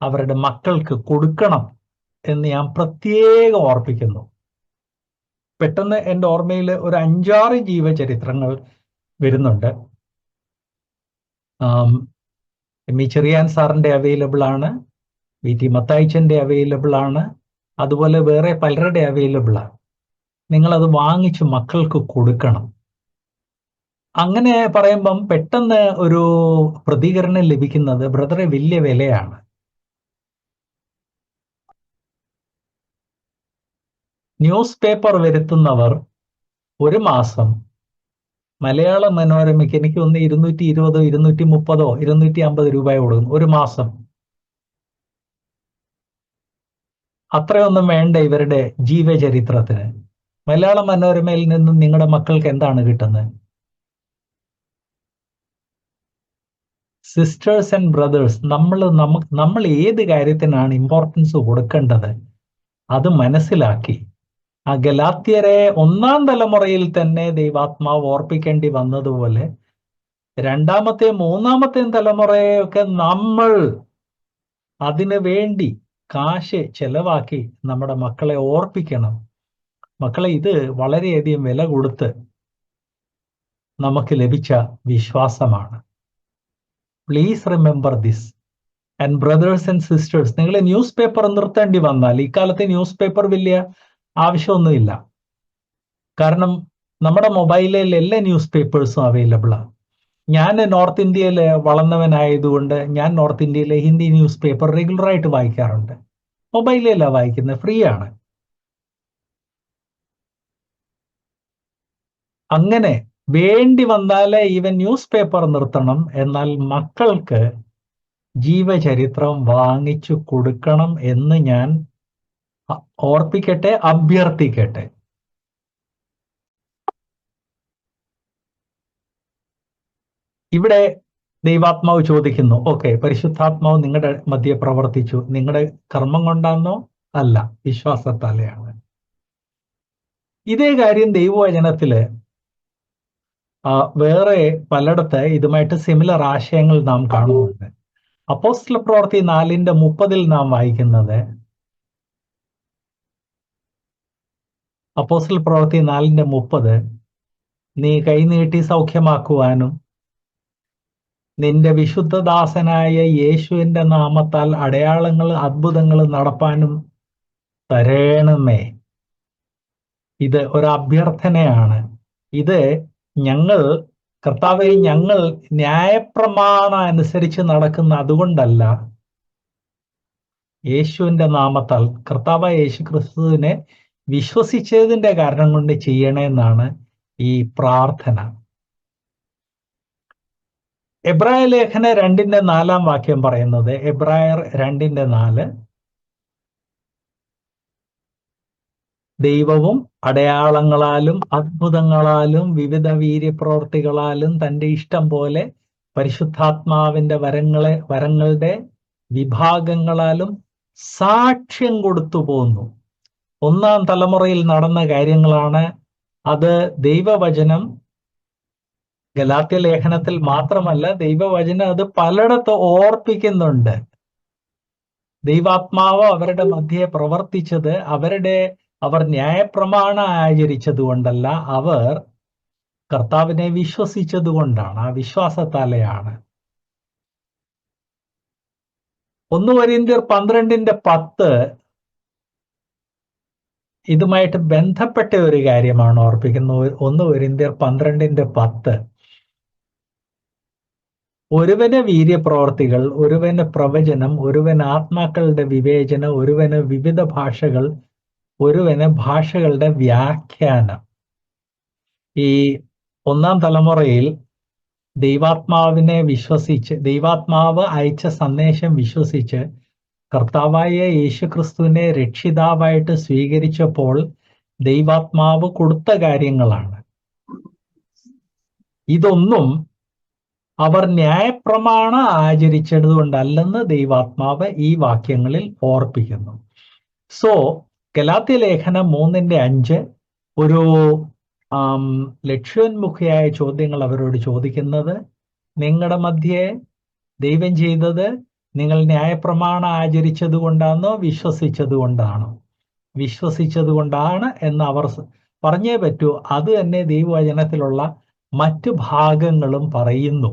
അവരുടെ മക്കൾക്ക് കൊടുക്കണം എന്ന് ഞാൻ പ്രത്യേകം ഓർപ്പിക്കുന്നു. പെട്ടെന്ന് എൻ്റെ ഓർമ്മയിൽ ഒരു 5-6 ജീവചരിത്രങ്ങൾ വരുന്നുണ്ട്. എം ഇ ചെറിയാൻ സാറിൻ്റെ അവൈലബിൾ ആണ്, വി ടി മത്തായിച്ചൻ്റെ അവൈലബിൾ ആണ്, അതുപോലെ വേറെ പലരുടെ അവൈലബിൾ ആണ്. നിങ്ങളത് വാങ്ങിച്ച് മക്കൾക്ക് കൊടുക്കണം. അങ്ങനെ പറയുമ്പം പെട്ടെന്ന് ഒരു പ്രതികരണം ലഭിക്കുന്നത്, ബ്രദറെ വലിയ വിലയാണ്. ന്യൂസ് പേപ്പർ വരുത്തുന്നവർ ഒരു മാസം മലയാള മനോരമയ്ക്ക് എനിക്ക് ഒന്ന് 220, 230, 250 രൂപ കൊടുക്കും ഒരു മാസം. അത്രയൊന്നും വേണ്ട ഇവരുടെ ജീവചരിത്രത്തിന്. മലയാള മനോരമയിൽ നിന്നും നിങ്ങളുടെ മക്കൾക്ക് എന്താണ് കിട്ടുന്നത്? സിസ്റ്റേഴ്സ് ആൻഡ് ബ്രദേഴ്സ്, നമ്മൾ ഏത് കാര്യത്തിനാണ് ഇമ്പോർട്ടൻസ് കൊടുക്കേണ്ടത് അത് മനസ്സിലാക്കി ആ ഗലാത്യരെ 1-ാം തലമുറയിൽ തന്നെ ദൈവാത്മാവ് ഓർപ്പിക്കേണ്ടി വന്നതുപോലെ 2-ാമത്തെ 3-ാമത്തെ തലമുറയൊക്കെ നമ്മൾ അതിനു വേണ്ടി കാശ് ചെലവാക്കി നമ്മുടെ മക്കളെ ഓർപ്പിക്കണം. മക്കളെ, ഇത് വളരെയധികം വില കൊടുത്ത് നമുക്ക് ലഭിച്ച വിശ്വാസമാണ്. Please remember this. And brothers and sisters, നിങ്ങൾ ന്യൂസ് പേപ്പർ നിർത്തേണ്ടി വന്നാൽ, ഇക്കാലത്തെ ന്യൂസ് പേപ്പർ വലിയ ആവശ്യമൊന്നുമില്ല. കാരണം നമ്മുടെ മൊബൈലിൽ എല്ലാ ന്യൂസ് പേപ്പേഴ്സും അവൈലബിൾ ആണ്. ഞാൻ നോർത്ത് ഇന്ത്യയിൽ വളർന്നവനായതുകൊണ്ട് ഞാൻ നോർത്ത് ഇന്ത്യയിലെ ഹിന്ദി ന്യൂസ് പേപ്പർ റെഗുലറായിട്ട് വായിക്കാറുണ്ട്. മൊബൈലിലല്ല വായിക്കുന്നത്, ഫ്രീ ആണ്. അങ്ങനെ വേണ്ടി വന്നാൽ ഈവൻ ന്യൂസ് പേപ്പർ നിർത്തണം. എന്നാൽ മക്കൾക്ക് ജീവചരിത്രം വാങ്ങിച്ചു കൊടുക്കണം എന്ന് ഞാൻ ഓർപ്പിക്കട്ടെ, അഭ്യർത്ഥിക്കട്ടെ. ഇവിടെ ദൈവാത്മാവ് ചോദിക്കുന്നു, ഓക്കെ, പരിശുദ്ധാത്മാവ് നിങ്ങളുടെ മധ്യെ പ്രവർത്തിച്ചു, നിങ്ങളുടെ കർമ്മം കൊണ്ടാണോ? അല്ല, വിശ്വാസത്താലെയാണ്. ഇതേ കാര്യം ദൈവവചനത്തില് വേറെ പലയിടത്ത് ഇതുമായിട്ട് സിമിലർ ആശയങ്ങൾ നാം കാണുന്നുണ്ട്. അപ്പോസ്തല പ്രവൃത്തി 4:30 നാം വായിക്കുന്നത്, അപ്പോസ്തല പ്രവൃത്തി 4:30, നീ കൈനീട്ടി സൗഖ്യമാക്കുവാനും നിന്റെ വിശുദ്ധദാസനായ യേശുവിന്റെ നാമത്താൽ അടയാളങ്ങൾ അത്ഭുതങ്ങൾ നടപ്പാനും തരേണമേ. ഇത് ഒരു അഭ്യർത്ഥനയാണ്. ഇത് ഞങ്ങൾ കർത്താവേ, ഞങ്ങൾ ന്യായപ്രമാണം അനുസരിച്ച് നടക്കുന്ന അതുകൊണ്ടല്ല, യേശുവിന്റെ നാമത്താൽ കർത്താവായ യേശു ക്രിസ്തുവിനെ വിശ്വസിച്ചതിന്റെ കാരണം കൊണ്ട് ചെയ്യണമെന്നാണ് ഈ പ്രാർത്ഥന. എബ്രായ ലേഖന 2:4 വാക്യം പറയുന്നത്, എബ്രായർ 2:4, ദൈവവും അടയാളങ്ങളാലും അത്ഭുതങ്ങളാലും വിവിധ വീര്യപ്രവർത്തികളാലും തന്റെ ഇഷ്ടം പോലെ പരിശുദ്ധാത്മാവിന്റെ വരങ്ങളുടെ വിഭാഗങ്ങളാലും സാക്ഷ്യം കൊടുത്തു പോന്നു. 1-ാം തലമുറയിൽ നടന്ന കാര്യങ്ങളാണ്. അത് ദൈവവചനം ഗലാത്യ ലേഖനത്തിൽ മാത്രമല്ല, ദൈവവചനം അത് പലയിടത്ത് ഓർപ്പിക്കുന്നുണ്ട്. ദൈവാത്മാവ് അവരുടെ മധ്യേ പ്രവർത്തിച്ചത് അവർ ന്യായപ്രമാണം ആചരിച്ചത് കൊണ്ടല്ല, അവർ കർത്താവിനെ വിശ്വസിച്ചത് കൊണ്ടാണ്. ആ വിശ്വാസത്താലെയാണ്. 1 കൊരിന്ത്യർ 12:10 ഇതുമായിട്ട് ബന്ധപ്പെട്ട ഒരു കാര്യമാണ് ഓർപ്പിക്കുന്നത്. 1 കൊരിന്ത്യർ 12:10. ഒരുവന് വീര്യപ്രവർത്തികൾ, ഒരുവന് പ്രവചനം, ഒരുവന് ആത്മാക്കളുടെ വിവേചനം, ഒരുവന് വിവിധ ഭാഷകൾ, ഒരുവന് ഭാഷകളുടെ വ്യാഖ്യാനം. ഈ 1-ാം തലമുറയിൽ ദൈവാത്മാവ് അയച്ച സന്ദേശം വിശ്വസിച്ച് കർത്താവായ യേശുക്രിസ്തുവിനെ രക്ഷിതാവായിട്ട് സ്വീകരിച്ചപ്പോൾ ദൈവാത്മാവ് കൊടുത്ത കാര്യങ്ങളാണ്. ഇതൊന്നും അവർ ന്യായപ്രമാണം ആചരിച്ചതുകൊണ്ടല്ലെന്ന് ദൈവാത്മാവ് ഈ വാക്യങ്ങളിൽ ഓർപ്പിക്കുന്നു. സോ ഗലാത്യ ലേഖനം 3:5 ഒരു ലക്ഷ്യോന്മുഖിയായ ചോദ്യങ്ങൾ അവരോട് ചോദിക്കുന്നത്, നിങ്ങളുടെ മധ്യേ ദൈവം ചെയ്തത് നിങ്ങൾ ന്യായപ്രമാണം ആചരിച്ചത് കൊണ്ടാണോ വിശ്വസിച്ചത് കൊണ്ടാണോ? വിശ്വസിച്ചത് കൊണ്ടാണ് എന്ന് അവർ പറഞ്ഞേ പറ്റൂ. അത് തന്നെ ദൈവവചനത്തിലുള്ള മറ്റു ഭാഗങ്ങളും പറയുന്നു.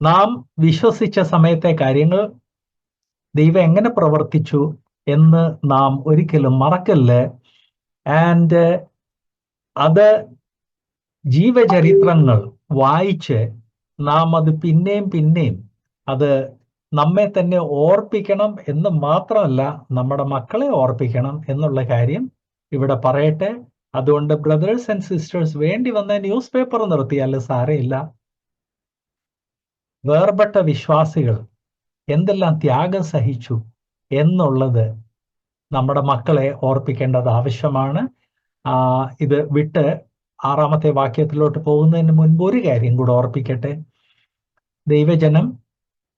നാം വിശ്വസിച്ച സമയത്തെ കാര്യങ്ങൾ ദൈവം എങ്ങനെ പ്രവർത്തിച്ചു എന്ന് നാം ഒരിക്കലും മറക്കല്ല്. ആൻഡ് അത് ജീവചരിത്രങ്ങൾ വായിച്ച് നാം അത് പിന്നെയും അത് നമ്മെ തന്നെ ഓർപ്പിക്കണം എന്ന് മാത്രമല്ല, നമ്മുടെ മക്കളെ ഓർപ്പിക്കണം എന്നുള്ള കാര്യം ഇവിടെ പറയട്ടെ. അതുകൊണ്ട് ബ്രദേഴ്സ് ആൻഡ് സിസ്റ്റേഴ്സ്, വേണ്ടി വന്ന ന്യൂസ് പേപ്പർ നിർത്തിയാൽ സാരമില്ല. വേർപെട്ട വിശ്വാസികൾ എന്തെല്ലാം ത്യാഗം സഹിച്ചു എന്നുള്ളത് നമ്മുടെ മക്കളെ ഓർപ്പിക്കേണ്ടത് ആവശ്യമാണ്. ഇത് വിട്ട് 6-ാമത്തെ വാക്യത്തിലോട്ട് പോകുന്നതിന് മുൻപ് ഒരു കാര്യം കൂടെ ഓർപ്പിക്കട്ടെ. ദൈവജനം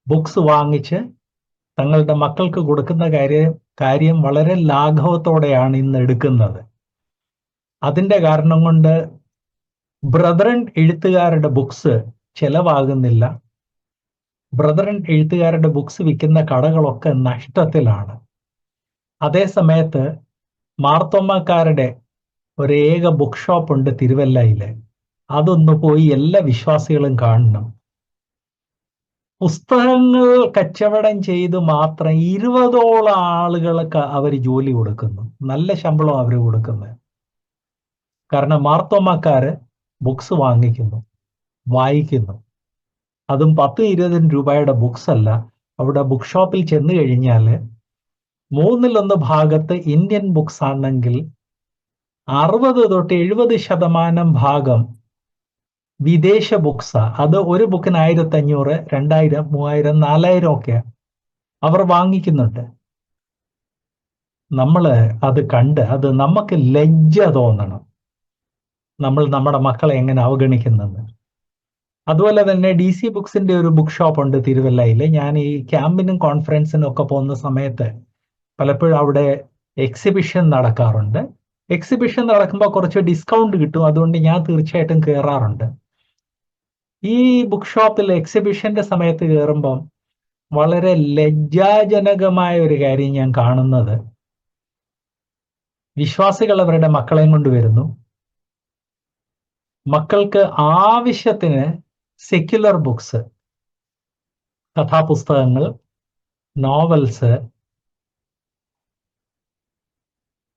ബുക്സ് വാങ്ങിച്ച് തങ്ങളുടെ മക്കൾക്ക് കൊടുക്കുന്ന കാര്യം വളരെ ലാഘവത്തോടെയാണ് ഇന്ന് എടുക്കുന്നത്. അതിന്റെ കാരണം കൊണ്ട് ബ്രദറൻ എഴുത്തുകാരുടെ ബുക്സ് ചെലവാകുന്നില്ല. ബ്രദറൻ എഴുത്തുകാരുടെ ബുക്സ് വിൽക്കുന്ന കടകളൊക്കെ നഷ്ടത്തിലാണ്. അതേ സമയത്ത് മാർത്തോമാക്കാരുടെ ഒരേക ബുക്ക് ഷോപ്പ് ഉണ്ട് തിരുവല്ലയില്. അതൊന്ന് പോയി എല്ലാ വിശ്വാസികളും കാണണം. പുസ്തകങ്ങൾ കച്ചവടം ചെയ്ത് മാത്രം 20ഓളം ആളുകൾക്ക് അവർ ജോലി കൊടുക്കുന്നു. നല്ല ശമ്പളം അവർ കൊടുക്കുന്നത്. കാരണം മാർത്തോമാക്കാര് ബുക്സ് വാങ്ങിക്കുന്നു, വായിക്കുന്നു. അതും 10-20 രൂപയുടെ ബുക്സ് അല്ല. അവിടെ ബുക്ക് ഷോപ്പിൽ ചെന്ന് കഴിഞ്ഞാൽ 1/3 ഭാഗത്ത് ഇന്ത്യൻ ബുക്സ് ആണെങ്കിൽ 60-70% ഭാഗം വിദേശ ബുക്സാ. അത് ഒരു ബുക്കിന് 1500, 2000, 3000, 4000 ഒക്കെ അവർ വാങ്ങിക്കുന്നുണ്ട്. നമ്മൾ അത് കണ്ട് അത് നമുക്ക് ലജ്ജ തോന്നണം, നമ്മൾ നമ്മുടെ മക്കളെ എങ്ങനെ അവഗണിക്കുന്നെന്ന്. അതുപോലെ തന്നെ DC ബുക്സിന്റെ ഒരു ബുക്ക് ഷോപ്പ് ഉണ്ട് തിരുവല്ലയിൽ. ഞാൻ ഈ ക്യാമ്പിനും കോൺഫറൻസിനും ഒക്കെ പോകുന്ന സമയത്ത് പലപ്പോഴും അവിടെ എക്സിബിഷൻ നടക്കാറുണ്ട്. എക്സിബിഷൻ നടക്കുമ്പോൾ കുറച്ച് ഡിസ്കൗണ്ട് കിട്ടും. അതുകൊണ്ട് ഞാൻ തീർച്ചയായിട്ടും കയറാറുണ്ട്. ഈ ബുക്ക് ഷോപ്പിൽ എക്സിബിഷന്റെ സമയത്ത് കയറുമ്പം വളരെ ലജ്ജാജനകമായ ഒരു കാര്യം ഞാൻ കാണുന്നത്, വിശ്വാസികൾ അവരുടെ മക്കളെയും കൊണ്ടുവരുന്നു. മക്കൾക്ക് ആവശ്യത്തിന് സെക്യുലർ ബുക്സ്, കഥാപുസ്തകങ്ങൾ, നോവൽസ്,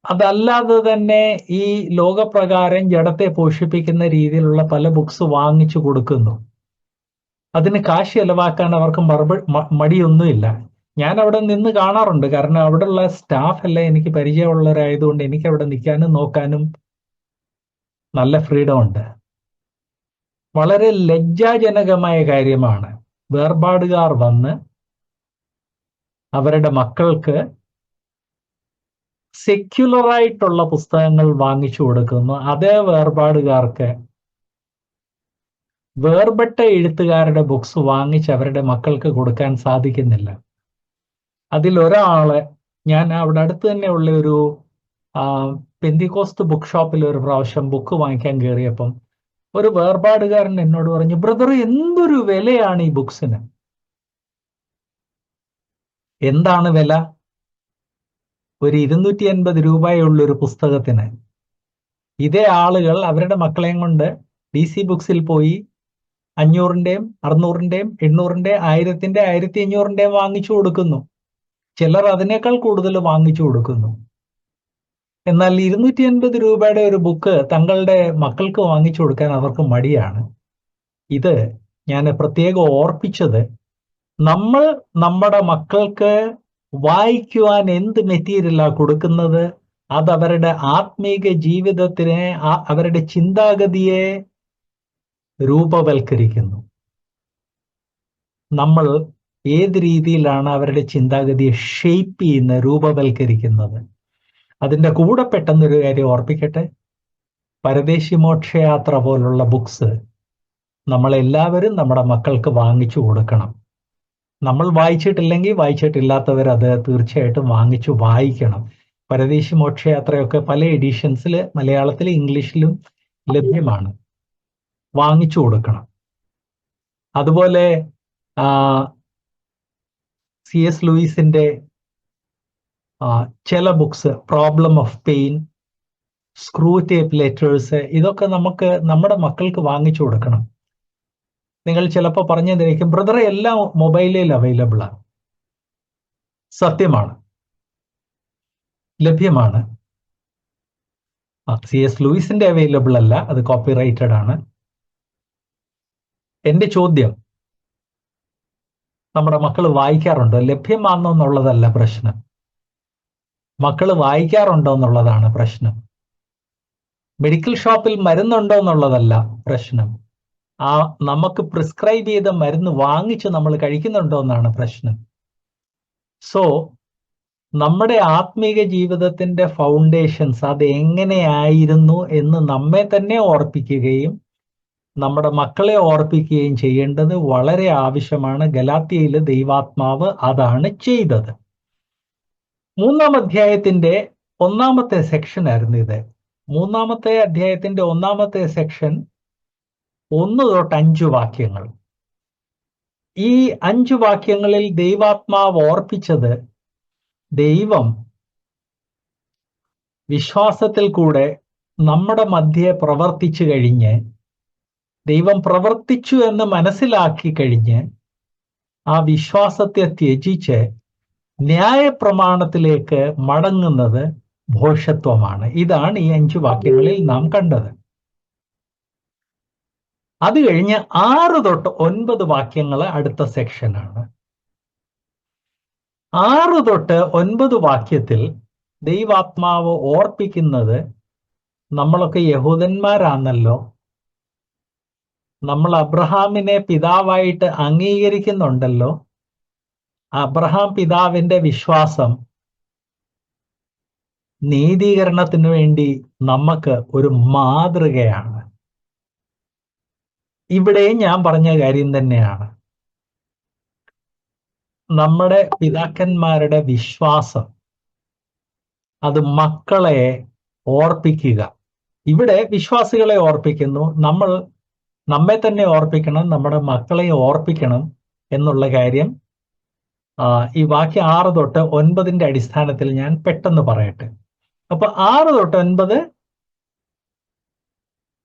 അതല്ലാതെ തന്നെ ഈ ലോകപ്രകാരം ജഡത്തെ പോഷിപ്പിക്കുന്ന രീതിയിലുള്ള പല ബുക്സ് വാങ്ങിച്ചു കൊടുക്കുന്നു. അതിന് കാശ് ചെലവാക്കാൻ അവർക്ക് മടിയൊന്നുമില്ല. ഞാൻ അവിടെ നിന്ന് കാണാറുണ്ട്. കാരണം അവിടെയുള്ള സ്റ്റാഫ് എല്ലാം എനിക്ക് പരിചയമുള്ളവരായതുകൊണ്ട് എനിക്ക് അവിടെ നിൽക്കാനും നോക്കാനും നല്ല ഫ്രീഡം ഉണ്ട്. വളരെ ലജ്ജാജനകമായ കാര്യമാണ്. വേർപാടുകാർ വന്ന് അവരുടെ മക്കൾക്ക് സെക്യുലറായിട്ടുള്ള പുസ്തകങ്ങൾ വാങ്ങിച്ചു കൊടുക്കുന്നു. അതേ വേർപാടുകാർക്ക് വേർപെട്ട എഴുത്തുകാരുടെ ബുക്സ് വാങ്ങിച്ച് അവരുടെ മക്കൾക്ക് കൊടുക്കാൻ സാധിക്കുന്നില്ല. അതിലൊരാള്, ഞാൻ അവിടെ അടുത്ത് തന്നെയുള്ള ഒരു പെന്തിക്കോസ്ത് ബുക്ക് ഷോപ്പിൽ ഒരു പ്രാവശ്യം ബുക്ക് വാങ്ങിക്കാൻ കയറിയപ്പം ഒരു വേർപാടുകാരൻ എന്നോട് പറഞ്ഞു, ബ്രദർ, എന്തൊരു വിലയാണ് ഈ ബുക്സിന്. എന്താണ് വില? ഒരു 250 രൂപയുള്ളൊരു പുസ്തകത്തിന്. ഇതേ ആളുകൾ അവരുടെ മക്കളെയും കൊണ്ട് DC ബുക്സിൽ പോയി 500-ന്റെയും 600-ന്റെയും 800-ന്റെയും 1000-ന്റെ 1500-ന്റെയും വാങ്ങിച്ചു കൊടുക്കുന്നു. ചിലർ അതിനേക്കാൾ കൂടുതൽ വാങ്ങിച്ചു കൊടുക്കുന്നു. എന്നാൽ 250 രൂപയുടെ ഒരു ബുക്ക് തങ്ങളുടെ മക്കൾക്ക് വാങ്ങിച്ചു കൊടുക്കാൻ അവർക്ക് മടിയാണ്. ഇത് ഞാൻ പ്രത്യേകം ഓർപ്പിച്ചത്, നമ്മൾ നമ്മുടെ മക്കൾക്ക് വായിക്കുവാൻ എന്ത് മെറ്റീരിയലാ കൊടുക്കുന്നത്, അത് അവരുടെ ആത്മീക ജീവിതത്തിനെ, അവരുടെ ചിന്താഗതിയെ രൂപവൽക്കരിക്കുന്നു. നമ്മൾ ഏത് രീതിയിലാണ് അവരുടെ ചിന്താഗതിയെ ഷെയ്പ്പ് ചെയ്യുന്ന, രൂപവൽക്കരിക്കുന്നത്. അതിൻ്റെ കൂടെ പെട്ടെന്നൊരു കാര്യം ഓർപ്പിക്കട്ടെ, പരദേശി മോക്ഷയാത്ര പോലുള്ള ബുക്സ് നമ്മളെല്ലാവരും നമ്മുടെ മക്കൾക്ക് വാങ്ങിച്ചു കൊടുക്കണം. നമ്മൾ വായിച്ചിട്ടില്ലെങ്കിൽ വായിച്ചിട്ടില്ലാത്തവർ അത് തീർച്ചയായിട്ടും വാങ്ങിച്ചു വായിക്കണം. പരദേശി മോക്ഷയാത്രയൊക്കെ പല എഡിഷൻസിൽ മലയാളത്തിലും ഇംഗ്ലീഷിലും ലഭ്യമാണ്, വാങ്ങിച്ചു കൊടുക്കണം. അതുപോലെ C.S. ലൂയിസിന്റെ ചില books, problem of pain, screw tape letters, ഇതൊക്കെ നമുക്ക് നമ്മുടെ മക്കൾക്ക് വാങ്ങിച്ചു കൊടുക്കണം. നിങ്ങൾ ചിലപ്പോൾ പറഞ്ഞതായിരിക്കും, ബ്രദറെ എല്ലാം മൊബൈലിൽ അവൈലബിൾ ആണ്. സത്യമാണ്, ലഭ്യമാണ്. C.S. ലൂയിസിന്റെ അവൈലബിൾ അല്ല, അത് കോപ്പിറൈറ്റഡ് ആണ്. എന്റെ ചോദ്യം, നമ്മുടെ മക്കൾ വായിക്കാറുണ്ടോ? ലഭ്യമാണോ എന്നുള്ളതല്ല പ്രശ്നം, മക്കൾ വായിക്കാറുണ്ടോ എന്നുള്ളതാണ് പ്രശ്നം. മെഡിക്കൽ ഷോപ്പിൽ മരുന്നുണ്ടോ എന്നുള്ളതല്ല പ്രശ്നം, നമുക്ക് പ്രിസ്ക്രൈബ് ചെയ്ത മരുന്ന് വാങ്ങിച്ച് നമ്മൾ കഴിക്കുന്നുണ്ടോ എന്നാണ് പ്രശ്നം. സോ നമ്മുടെ ആത്മീക ജീവിതത്തിന്റെ ഫൗണ്ടേഷൻസ് അത് എങ്ങനെയായിരുന്നു എന്ന് നമ്മെ തന്നെ ഓർപ്പിക്കുകയും നമ്മുടെ മക്കളെ ഓർപ്പിക്കുകയും ചെയ്യേണ്ടത് വളരെ ആവശ്യമാണ്. ഗലാത്യയിലെ ദൈവാത്മാവ് അതാണ് ചെയ്തത്. 3-ാം അധ്യായത്തിന്റെ 1-ാമത്തെ സെക്ഷൻ ആയിരുന്നു ഇത്. 3-ാമത്തെ അധ്യായത്തിന്റെ 1-ാമത്തെ സെക്ഷൻ 1 തൊട്ട് 5 വാക്യങ്ങൾ. ഈ 5 വാക്യങ്ങളിൽ ദൈവാത്മാവ് ഓർപ്പിച്ചത്, ദൈവം വിശ്വാസത്തിൽ കൂടെ നമ്മുടെ മധ്യേ പ്രവർത്തിച്ചു കഴിഞ്ഞ്, ദൈവം പ്രവർത്തിച്ചു എന്ന് മനസ്സിലാക്കി കഴിഞ്ഞ് ആ വിശ്വാസത്തെ ത്യജിച്ച് ന്യായപ്രമാണത്തിലേക്ക് മടങ്ങുന്നത് ഭോഷത്വമാണ്. ഇതാണ് ഈ 5 വാക്യങ്ങളിൽ നാം കണ്ടത്. അത് കഴിഞ്ഞ് 6 തൊട്ട് 9 വാക്യങ്ങൾ അടുത്ത സെക്ഷനാണ്. 6 തൊട്ട് 9 വാക്യത്തിൽ ദൈവാത്മാവ് ഓർപ്പിക്കുന്നത്, നമ്മളൊക്കെ യഹൂദന്മാരാണല്ലോ, നമ്മൾ അബ്രഹാമിനെ പിതാവായിട്ട് അംഗീകരിക്കുന്നുണ്ടല്ലോ, അബ്രഹാം പിതാവിന്റെ വിശ്വാസം നീതീകരണത്തിന് വേണ്ടി നമുക്ക് ഒരു മാതൃകയാണ്. ഇവിടെ ഞാൻ പറഞ്ഞ കാര്യം തന്നെയാണ്. നമ്മുടെ പിതാക്കന്മാരുടെ വിശ്വാസം അത് മക്കളെ ഓർപ്പിക്കുക. ഇവിടെ വിശ്വാസികളെ ഓർപ്പിക്കുന്നു, നമ്മൾ നമ്മെ തന്നെ ഓർപ്പിക്കണം, നമ്മുടെ മക്കളെ ഓർപ്പിക്കണം എന്നുള്ള കാര്യം ഈ വാക്യം 6 തൊട്ട് 9 അടിസ്ഥാനത്തിൽ ഞാൻ പെട്ടെന്ന് പറയട്ടെ. അപ്പൊ 6 തൊട്ട് 9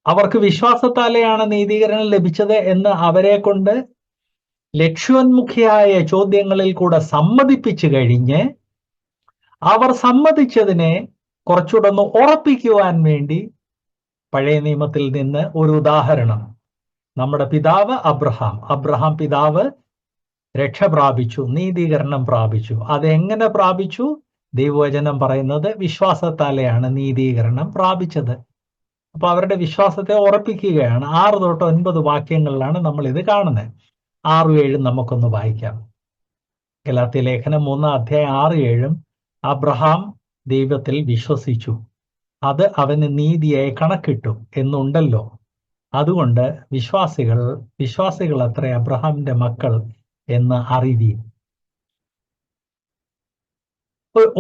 അവർക്ക് വിശ്വാസത്താലെയാണ് നീതീകരണം ലഭിച്ചത് എന്ന് അവരെ കൊണ്ട് ലക്ഷ്യോന്മുഖിയായ ചോദ്യങ്ങളിൽ കൂടെ സമ്മതിപ്പിച്ചു കഴിഞ്ഞ്, അവർ സമ്മതിച്ചതിനെ കുറച്ചുകൂടെ ഒന്ന് ഉറപ്പിക്കുവാൻ വേണ്ടി പഴയ നിയമത്തിൽ നിന്ന് ഒരു ഉദാഹരണം, നമ്മുടെ പിതാവ് അബ്രഹാം പിതാവ് രക്ഷ പ്രാപിച്ചു, നീതീകരണം പ്രാപിച്ചു. അതെങ്ങനെ പ്രാപിച്ചു? ദൈവവചനം പറയുന്നത് വിശ്വാസത്താലെയാണ് നീതീകരണം പ്രാപിച്ചത്. അപ്പൊ അവരുടെ വിശ്വാസത്തെ ഉറപ്പിക്കുകയാണ്. 6 തൊട്ട് 9 വാക്യങ്ങളിലാണ് നമ്മൾ ഇത് കാണുന്നത്. 6-7 നമുക്കൊന്ന് വായിക്കാം. ഗലാത്യ ലേഖനം 3-ാം അധ്യായം 6-7. അബ്രഹാം ദൈവത്തിൽ വിശ്വസിച്ചു, അത് അവന് നീതിയായി കണക്കിട്ടു എന്നുണ്ടല്ലോ. അതുകൊണ്ട് വിശ്വാസികൾ അത്ര അബ്രഹാമിന്റെ മക്കൾ എന്ന് അറിവീൻ.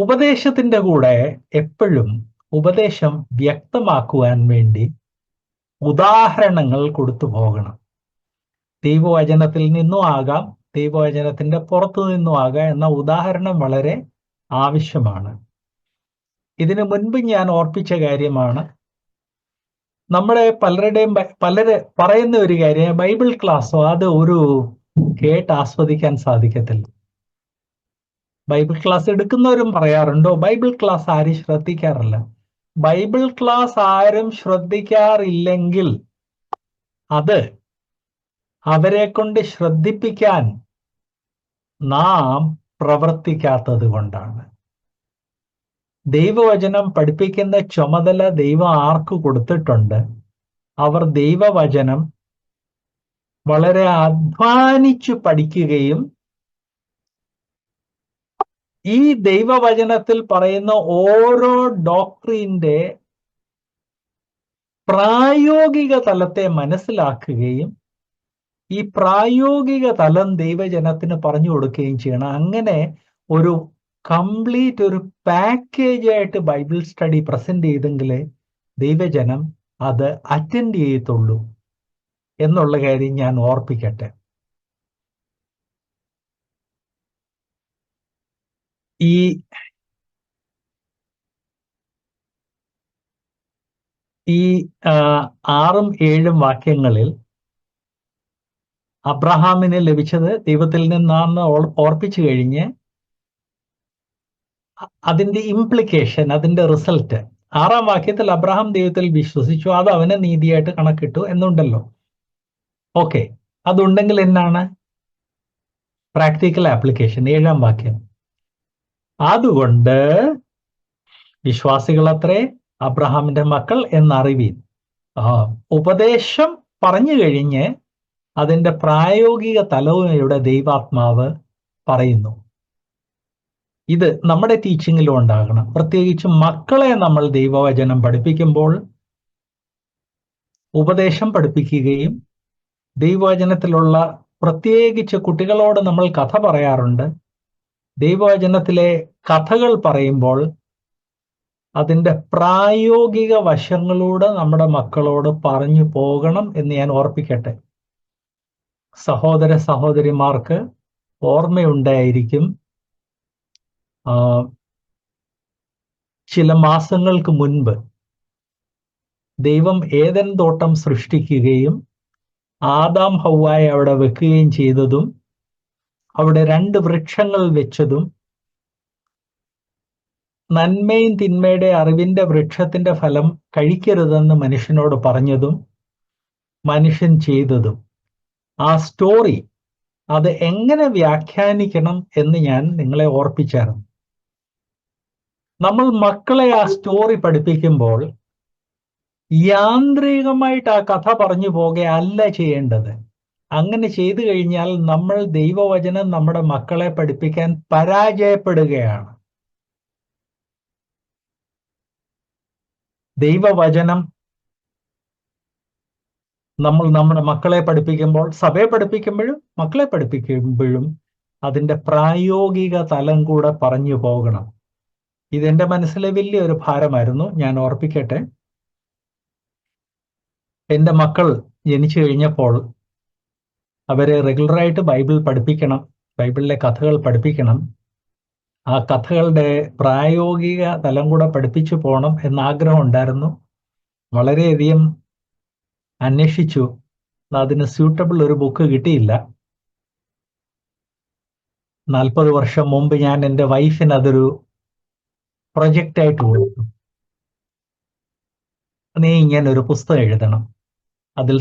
ഉപദേശത്തിന്റെ കൂടെ എപ്പോഴും ഉപദേശം വ്യക്തമാക്കുവാൻ വേണ്ടി ഉദാഹരണങ്ങൾ കൊടുത്തു പോകണം. ദൈവവചനത്തിൽ നിന്നും ആകാം, ദൈവവചനത്തിന്റെ പുറത്തു നിന്നും ആകാം, എന്ന ഉദാഹരണം വളരെ ആവശ്യമാണ്. ഇതിനു മുൻപ് ഞാൻ ഓർപ്പിച്ച കാര്യമാണ്, നമ്മുടെ പലര് പറയുന്ന ഒരു കാര്യം, ബൈബിൾ ക്ലാസ്സോ അത് ഒരു കേട്ട് ആസ്വദിക്കാൻ സാധിക്കത്തില്ല. ബൈബിൾ ക്ലാസ് എടുക്കുന്നവരും പറയാറുണ്ടോ, ബൈബിൾ ക്ലാസ് ആരും ശ്രദ്ധിക്കാറില്ല. ബൈബിൾ ക്ലാസ് ആരും ശ്രദ്ധിക്കാറില്ലെങ്കിൽ അത് അവരെ കൊണ്ട് ശ്രദ്ധിപ്പിക്കാൻ നാം പ്രവർത്തിക്കാത്തത് കൊണ്ടാണ്. ദൈവവചനം പഠിപ്പിക്കുന്ന ചുമതല ദൈവം ആർക്ക് കൊടുത്തിട്ടുണ്ട്? അവർ ദൈവവചനം വളരെ അധ്വാനിച്ചു പഠിക്കുകയും ഈ ദൈവവചനത്തിൽ പറയുന്ന ഓരോ ഡോക്ട്രീന്റെ പ്രായോഗിക തലത്തെ മനസ്സിലാക്കുകയും ഈ പ്രായോഗിക തലം ദൈവജനത്തിന് പറഞ്ഞു കൊടുക്കുകയും ചെയ്യണം. അങ്ങനെ ഒരു കംപ്ലീറ്റ് ഒരു പാക്കേജ് ആയിട്ട് ബൈബിൾ സ്റ്റഡി പ്രസന്റ് ചെയ്തെങ്കിലേ ദൈവജനം അത് അറ്റൻഡ് ചെയ്യത്തുള്ളൂ എന്നുള്ള കാര്യം ഞാൻ ഓർപ്പിക്കട്ടെ. ഈ 6ഉം 7ഉം വാക്യങ്ങളിൽ അബ്രഹാമിന് ലഭിച്ചത് ദൈവത്തിൽ നിന്നാണെന്ന് ഓർപ്പിച്ചു കഴിഞ്ഞ് അതിന്റെ ഇംപ്ലിക്കേഷൻ, അതിന്റെ റിസൾട്ട് 6ആം വാക്യത്തിൽ അബ്രഹാം ദൈവത്തിൽ വിശ്വസിച്ചു, അത് അവന് നീതിയായിട്ട് കണക്കിട്ടു എന്നുണ്ടല്ലോ. ഓക്കെ, അതുണ്ടെങ്കിൽ എന്നാണ് പ്രാക്ടിക്കൽ ആപ്ലിക്കേഷൻ? 7ആം വാക്യം, അതുകൊണ്ട് വിശ്വാസികളത്രേ അബ്രഹാമിന്റെ മക്കൾ എന്നറിവീൻ. ഉപദേശം പറഞ്ഞു കഴിഞ്ഞ് അതിന്റെ പ്രായോഗിക തലവും ഇവിടെ ദൈവാത്മാവ് പറയുന്നു. ഇത് നമ്മുടെ ടീച്ചിങ്ങിലും ഉണ്ടാകണം. പ്രത്യേകിച്ച് മക്കളെ നമ്മൾ ദൈവവചനം പഠിപ്പിക്കുമ്പോൾ ഉപദേശം പഠിപ്പിക്കുകയും ദൈവവചനത്തിലുള്ള, പ്രത്യേകിച്ച് കുട്ടികളോട് നമ്മൾ കഥ പറയാറുണ്ട്. ദൈവവചനത്തിലെ കഥകൾ പറയുമ്പോൾ അതിന്റെ പ്രായോഗിക വശങ്ങളൂടെ നമ്മുടെ മക്കളോട് പറഞ്ഞു പോകണം എന്ന് ഞാൻ ഓർപ്പിക്കട്ടെ. സഹോദര സഹോദരിമാർക്ക് ഓർമ്മയുണ്ടായിരിക്കും, ചില മാസങ്ങൾക്ക് മുൻപ് ദൈവം ഏദൻ തോട്ടം സൃഷ്ടിക്കുകയും ആദാം ഹവ്വായെ അവിടെ വെക്കുകയും ചെയ്തതും അവിടെ 2 വൃക്ഷങ്ങൾ വെച്ചതും നന്മയും തിന്മയുടെ അറിവിന്റെ വൃക്ഷത്തിന്റെ ഫലം കഴിക്കരുതെന്ന് മനുഷ്യനോട് പറഞ്ഞതും മനുഷ്യൻ ചെയ്തതും, ആ സ്റ്റോറി അത് എങ്ങനെ വ്യാഖ്യാനിക്കണം എന്ന് ഞാൻ നിങ്ങളെ ഓർപ്പിച്ചായിരുന്നു. നമ്മൾ മക്കളെ ആ സ്റ്റോറി പഠിപ്പിക്കുമ്പോൾ യാന്ത്രികമായിട്ട് ആ കഥ പറഞ്ഞു പോകുകയല്ല ചെയ്യേണ്ടത്. അങ്ങനെ ചെയ്തു കഴിഞ്ഞാൽ നമ്മൾ ദൈവവചനം നമ്മുടെ മക്കളെ പഠിപ്പിക്കാൻ പരാജയപ്പെടുകയാണ്. ദൈവവചനം നമ്മൾ നമ്മുടെ മക്കളെ പഠിപ്പിക്കുമ്പോൾ, സഭയെ പഠിപ്പിക്കുമ്പോഴും മക്കളെ പഠിപ്പിക്കുമ്പോഴും അതിന്റെ പ്രായോഗിക തലം കൂടെ പറഞ്ഞു പോകണം. ഇതെന്റെ മനസ്സിലെ വലിയൊരു ഭാരമായിരുന്നു. ഞാൻ ഓർപ്പിക്കട്ടെ, എൻ്റെ മക്കൾ ജനിച്ചു കഴിഞ്ഞപ്പോൾ അവരെ റെഗുലറായിട്ട് ബൈബിൾ പഠിപ്പിക്കണം, ബൈബിളിലെ കഥകൾ പഠിപ്പിക്കണം. ആ കഥകളുടെ പ്രായോഗിക തലം കൂടെ പഠിപ്പിച്ചു പോകണം എന്നാഗ്രഹം ഉണ്ടായിരുന്നു. വളരെയധികം അന്വേഷിച്ചു, അതിന് സ്യൂട്ടബിൾ ഒരു ബുക്ക് കിട്ടിയില്ല. 40 വർഷം മുമ്പ് ഞാൻ എൻ്റെ വൈഫിന് അതൊരു പ്രൊജക്റ്റായിട്ട് കൊടുത്തു. നീ ഇങ്ങനെ ഒരു പുസ്തകം എഴുതണം, അതിൽ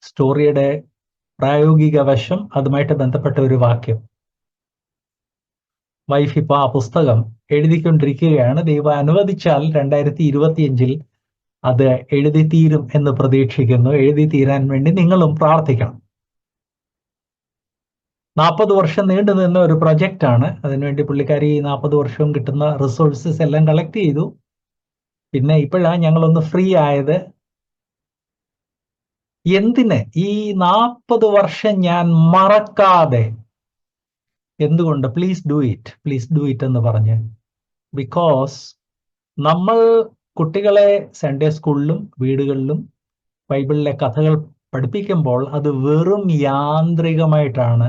സ്റ്റോറിയുടെ പ്രായോഗിക വശം, അതുമായിട്ട് ബന്ധപ്പെട്ട ഒരു വാക്യം. വൈഫ് ഇപ്പോൾ ആ പുസ്തകം എഴുതിക്കൊണ്ടിരിക്കുകയാണ്. ദൈവം അനുവദിച്ചാൽ 2025 അത് എഴുതി തീരും എന്ന് പ്രതീക്ഷിക്കുന്നു. എഴുതി തീരാൻ വേണ്ടി നിങ്ങളും പ്രാർത്ഥിക്കണം. 40 വർഷം നീണ്ടു നിന്ന ഒരു പ്രൊജക്റ്റാണ്. അതിനുവേണ്ടി പുള്ളിക്കാരി 40 വർഷവും കിട്ടുന്ന റിസോഴ്സസ് എല്ലാം കളക്ട് ചെയ്തു. പിന്നെ ഇപ്പോഴാണ് ഞങ്ങളൊന്ന് ഫ്രീ ആയത്. എന്തിന് ഈ 40 വർഷം ഞാൻ മറക്കാതെ, എന്തുകൊണ്ട്? പ്ലീസ് ഡു ഇറ്റ് എന്ന് പറഞ്ഞ്. ബിക്കോസ് നമ്മൾ കുട്ടികളെ സൺഡേ സ്കൂളിലും വീടുകളിലും ബൈബിളിലെ കഥകൾ പഠിപ്പിക്കുമ്പോൾ അത് വെറും യാന്ത്രികമായിട്ടാണ്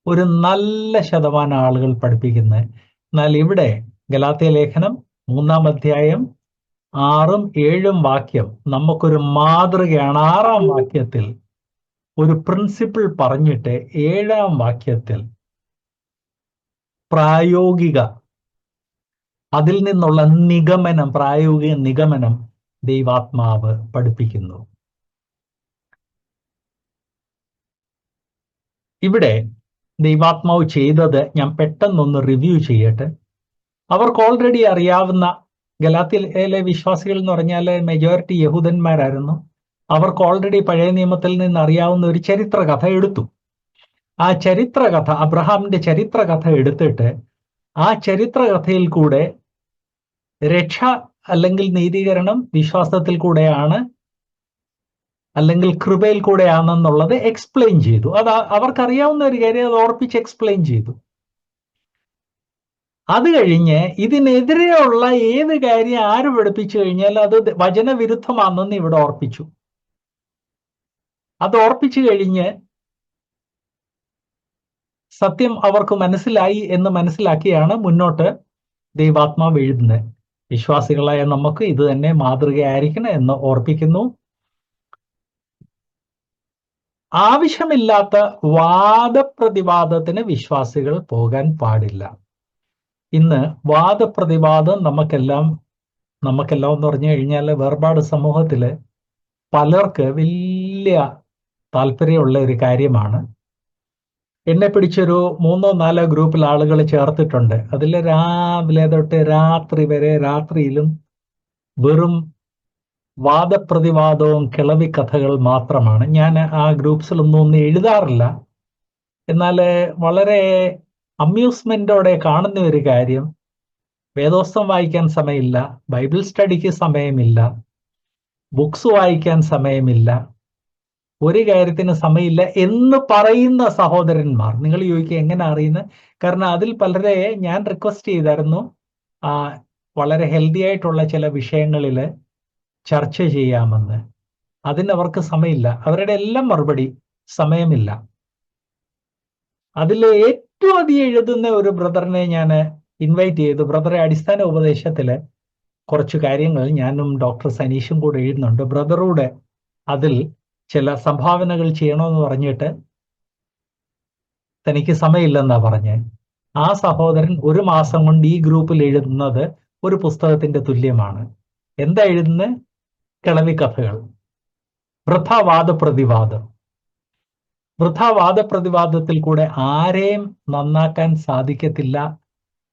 ഒരു നല്ല ശതമാനം ആളുകൾ പഠിപ്പിക്കുന്നത്. എന്നാൽ ഇവിടെ ഗലാത്യ ലേഖനം 3-ാം അധ്യായം 6ഉം 7ഉം വാക്യം നമുക്കൊരു മാതൃകയാണ്. 6ആം വാക്യത്തിൽ ഒരു പ്രിൻസിപ്പിൾ പറഞ്ഞിട്ട് 7ആം വാക്യത്തിൽ പ്രായോഗിക അതിൽ നിന്നുള്ള നിഗമനം, പ്രായോഗിക നിഗമനം ദൈവാത്മാവ് പഠിപ്പിക്കുന്നു. ഇവിടെ ദൈവാത്മാവ് ചെയ്തത് ഞാൻ പെട്ടെന്നൊന്ന് റിവ്യൂ ചെയ്യട്ടെ. അവർക്ക് ഓൾറെഡി അറിയാവുന്ന, ഗലാത്യയിലെ വിശ്വാസികൾ എന്ന് പറഞ്ഞാൽ മെജോറിറ്റി യഹൂദന്മാരായിരുന്നു. അവർക്ക് ഓൾറെഡി പഴയ നിയമത്തിൽ നിന്ന് അറിയാവുന്ന ഒരു ചരിത്ര കഥ എടുത്തു. ആ ചരിത്രകഥ, അബ്രഹാമിന്റെ ചരിത്രകഥ എടുത്തിട്ട് ആ ചരിത്രകഥയിൽ കൂടെ രക്ഷ അല്ലെങ്കിൽ നീതീകരണം വിശ്വാസത്തിൽ കൂടെയാണ് അല്ലെങ്കിൽ കൃപയിൽ കൂടെയാണെന്നുള്ളത് എക്സ്പ്ലെയിൻ ചെയ്തു. അത് അവർക്കറിയാവുന്ന ഒരു കാര്യം, അത് ഓർപ്പിച്ച് എക്സ്പ്ലെയിൻ ചെയ്തു. അത് കഴിഞ്ഞ് ഇതിനെതിരെയുള്ള ഏത് കാര്യം ആര് പഠിപ്പിച്ചു കഴിഞ്ഞാൽ അത് വചനവിരുദ്ധമാണെന്ന് ഇവിടെ ഓർപ്പിച്ചു. അത് ഓർപ്പിച്ചു കഴിഞ്ഞ് സത്യം അവർക്ക് മനസ്സിലായി എന്ന് മനസ്സിലാക്കിയാണ് മുന്നോട്ട് ദൈവാത്മാവ് എഴുതുന്നത്. വിശ്വാസികളായ നമുക്ക് ഇത് തന്നെ മാതൃകയായിരിക്കണം എന്ന് ഓർപ്പിക്കുന്നു. ആവശ്യമില്ലാത്ത വാദപ്രതിവാദത്തിന് വിശ്വാസികൾ പോകാൻ പാടില്ല. ഇന്ന് വാദപ്രതിവാദം നമുക്കെല്ലാം എന്ന് പറഞ്ഞു കഴിഞ്ഞാൽ വേർപാട് സമൂഹത്തില് പലർക്ക് വലിയ താല്പര്യമുള്ള ഒരു കാര്യമാണ്. എന്നെ പിടിച്ചൊരു 3-4 ഗ്രൂപ്പിൽ ആളുകൾ ചേർത്തിട്ടുണ്ട്. അതിൽ രാവിലെ തൊട്ട് രാത്രി വരെ, രാത്രിയിലും വെറും വാദപ്രതിവാദവും കിളവിക്കഥകൾ മാത്രമാണ്. ഞാൻ ആ ഗ്രൂപ്പ്സിലൊന്നും എഴുതാറില്ല. എന്നാൽ വളരെ അമ്യൂസ്മെന്റോടെ കാണുന്ന ഒരു കാര്യം, വേദോസ്തം വായിക്കാൻ സമയമില്ല, ബൈബിൾ സ്റ്റഡിക്ക് സമയമില്ല, ബുക്സ് വായിക്കാൻ സമയമില്ല, ഒരു കാര്യത്തിന് സമയമില്ല എന്ന് പറയുന്ന സഹോദരന്മാർ. നിങ്ങൾ ചോദിക്കുക എങ്ങനെ അറിയുന്നത്? കാരണം അതിൽ പലരെ ഞാൻ റിക്വസ്റ്റ് ചെയ്തായിരുന്നു വളരെ ഹെൽത്തി ആയിട്ടുള്ള ചില വിഷയങ്ങളിൽ ചർച്ച ചെയ്യാമെന്ന്. അതിനവർക്ക് സമയമില്ല. അവരുടെ എല്ലാം മറുപടി സമയമില്ല. അതിൽ ഏറ്റവും അധികം എഴുതുന്ന ഒരു ബ്രദറിനെ ഞാൻ ഇൻവൈറ്റ് ചെയ്തു. ബ്രദറെ അടിസ്ഥാന ഉപദേശത്തില് കുറച്ച് കാര്യങ്ങൾ ഞാനും ഡോക്ടർ സനീഷും കൂടെ എഴുതുന്നുണ്ട്, ബ്രദറൂടെ അതിൽ ചില സംഭാവനകൾ ചെയ്യണമെന്ന് പറഞ്ഞിട്ട് തനിക്ക് സമയമില്ലെന്നാ പറഞ്ഞ്. ആ സഹോദരൻ 1 മാസം കൊണ്ട് ഈ ഗ്രൂപ്പിൽ എഴുതുന്നത് ഒരു പുസ്തകത്തിന്റെ തുല്യമാണ്. എന്താ എഴുതുന്നത്? കിളവിക്കഥകൾ, വൃഥാവാദപ്രതിവാദം. വൃഥാവാദപ്രതിവാദത്തിൽ കൂടെ ആരെയും നന്നാക്കാൻ സാധിക്കത്തില്ല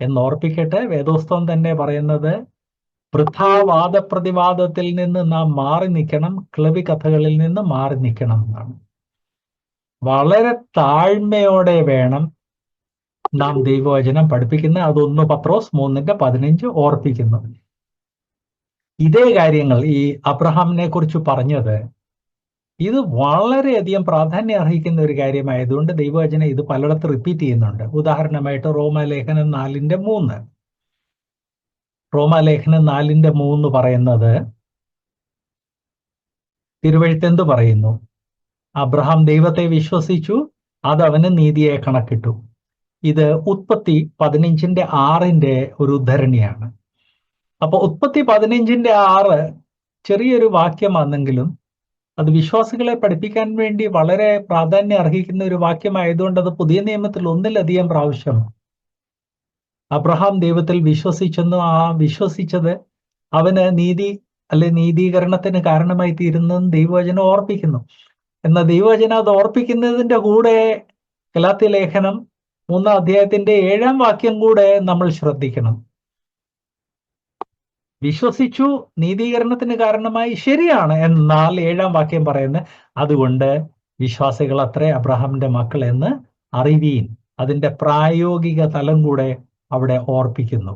എന്നോർപ്പിക്കട്ടെ. വേദോസ്തവം തന്നെ പറയുന്നത് വൃഥാവാദപ്രതിവാദത്തിൽ നിന്ന് നാം മാറി നിൽക്കണം, കിളവിക്കഥകളിൽ നിന്ന് മാറി നിൽക്കണം എന്നാണ്. വളരെ താഴ്മയോടെ വേണം നാം ദൈവവചനം പഠിപ്പിക്കുന്നത്. അത് 1 പത്രോസ് 3:15 ഓർപ്പിക്കുന്നു. ഇതേ കാര്യങ്ങൾ ഈ അബ്രഹാമിനെ കുറിച്ച് പറഞ്ഞത്, ഇത് വളരെയധികം പ്രാധാന്യം അർഹിക്കുന്ന ഒരു കാര്യമായതുകൊണ്ട് ദൈവവചനം ഇത് പലയിടത്ത് റിപ്പീറ്റ് ചെയ്യുന്നുണ്ട്. ഉദാഹരണമായിട്ട് റോമാലേഖനം 4:3. റോമാലേഖനം 4:3 പറയുന്നത്, തിരുവെഴുത്തെന്ത് പറയുന്നു? അബ്രഹാം ദൈവത്തെ വിശ്വസിച്ചു, അത് അവന് നീതിയെ കണക്കിട്ടു. ഇത് ഉൽപ്പത്തി 15:6 ഒരു ഉദ്ധരണിയാണ്. അപ്പൊ ഉൽപ്പത്തി 15:6 ചെറിയൊരു വാക്യമാണെങ്കിലും അത് വിശ്വാസികളെ പഠിപ്പിക്കാൻ വേണ്ടി വളരെ പ്രാധാന്യം അർഹിക്കുന്ന ഒരു വാക്യമായതുകൊണ്ട് അത് പുതിയ നിയമത്തിൽ 1-ലധികം പ്രാവശ്യം അബ്രഹാം ദൈവത്തിൽ വിശ്വസിച്ചെന്നും ആ വിശ്വസിച്ചത് അവന് നീതീകരണത്തിന് കാരണമായി തീരുന്നതെന്ന് ദൈവവചനം ഓർപ്പിക്കുന്നു. എന്നാൽ ദൈവവചനം അത് ഓർപ്പിക്കുന്നതിന്റെ കൂടെ ഗലാത്യ ലേഖനം 3-ാം അധ്യായത്തിന്റെ 7-ാം വാക്യം കൂടെ നമ്മൾ ശ്രദ്ധിക്കണം. വിശ്വസിച്ചു, നീതീകരണത്തിന് കാരണമായി, ശരിയാണ്. എന്നാൽ 7-ാം വാക്യം പറയുന്നത്, അതുകൊണ്ട് വിശ്വാസികൾ അത്രേ അബ്രഹാമിന്റെ മക്കൾ എന്ന് അറിവീൻ. അതിന്റെ പ്രായോഗിക തലം കൂടെ അവിടെ ഓർപ്പിക്കുന്നു.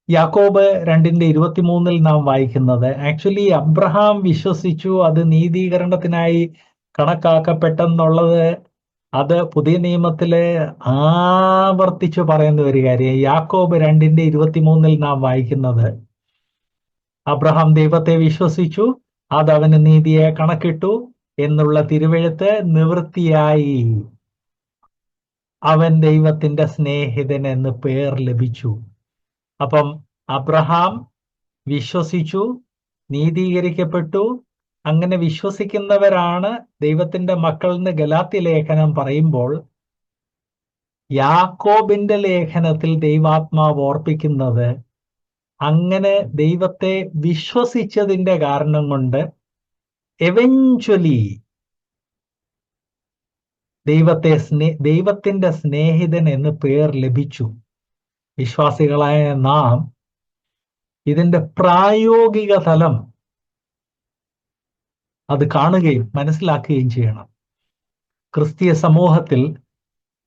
യാക്കോബ് 2:23 നാം വായിക്കുന്നത്, ആക്ച്വലി അബ്രഹാം വിശ്വസിച്ചു, അത് നീതീകരണത്തിനായി കണക്കാക്കപ്പെട്ടെന്നുള്ളത് അത് പുതിയ നിയമത്തില് ആവർത്തിച്ചു പറയുന്ന ഒരു കാര്യം. യാക്കോബ് 2:23 നാം വായിക്കുന്നത്, അബ്രഹാം ദൈവത്തെ വിശ്വസിച്ചു, അത് അവന് നീതിയെ കണക്കിട്ടു എന്നുള്ള തിരുവെഴുത്ത് നിവൃത്തിയായി, അവൻ ദൈവത്തിന്റെ സ്നേഹിതൻ എന്ന് പേർ ലഭിച്ചു. അപ്പം അബ്രഹാം വിശ്വസിച്ചു, നീതീകരിക്കപ്പെട്ടു. അങ്ങനെ വിശ്വസിക്കുന്നവരാണ് ദൈവത്തിന്റെ മക്കൾ എന്ന് ഗലാത്യ ലേഖനം പറയുമ്പോൾ യാക്കോബിന്റെ ലേഖനത്തിൽ ദൈവാത്മാവ് ഓർപ്പിക്കുന്നത് അങ്ങനെ ദൈവത്തെ വിശ്വസിച്ചതിന്റെ കാരണം കൊണ്ട് എവഞ്ച്വലി ദൈവത്തിന്റെ സ്നേഹിതൻ എന്ന് പേർ ലഭിച്ചു. വിശ്വാസികളായ നാം ഇതിന്റെ പ്രായോഗിക തലം അത് കാണുകയും മനസ്സിലാക്കുകയും ചെയ്യണം. ക്രിസ്തീയ സമൂഹത്തിൽ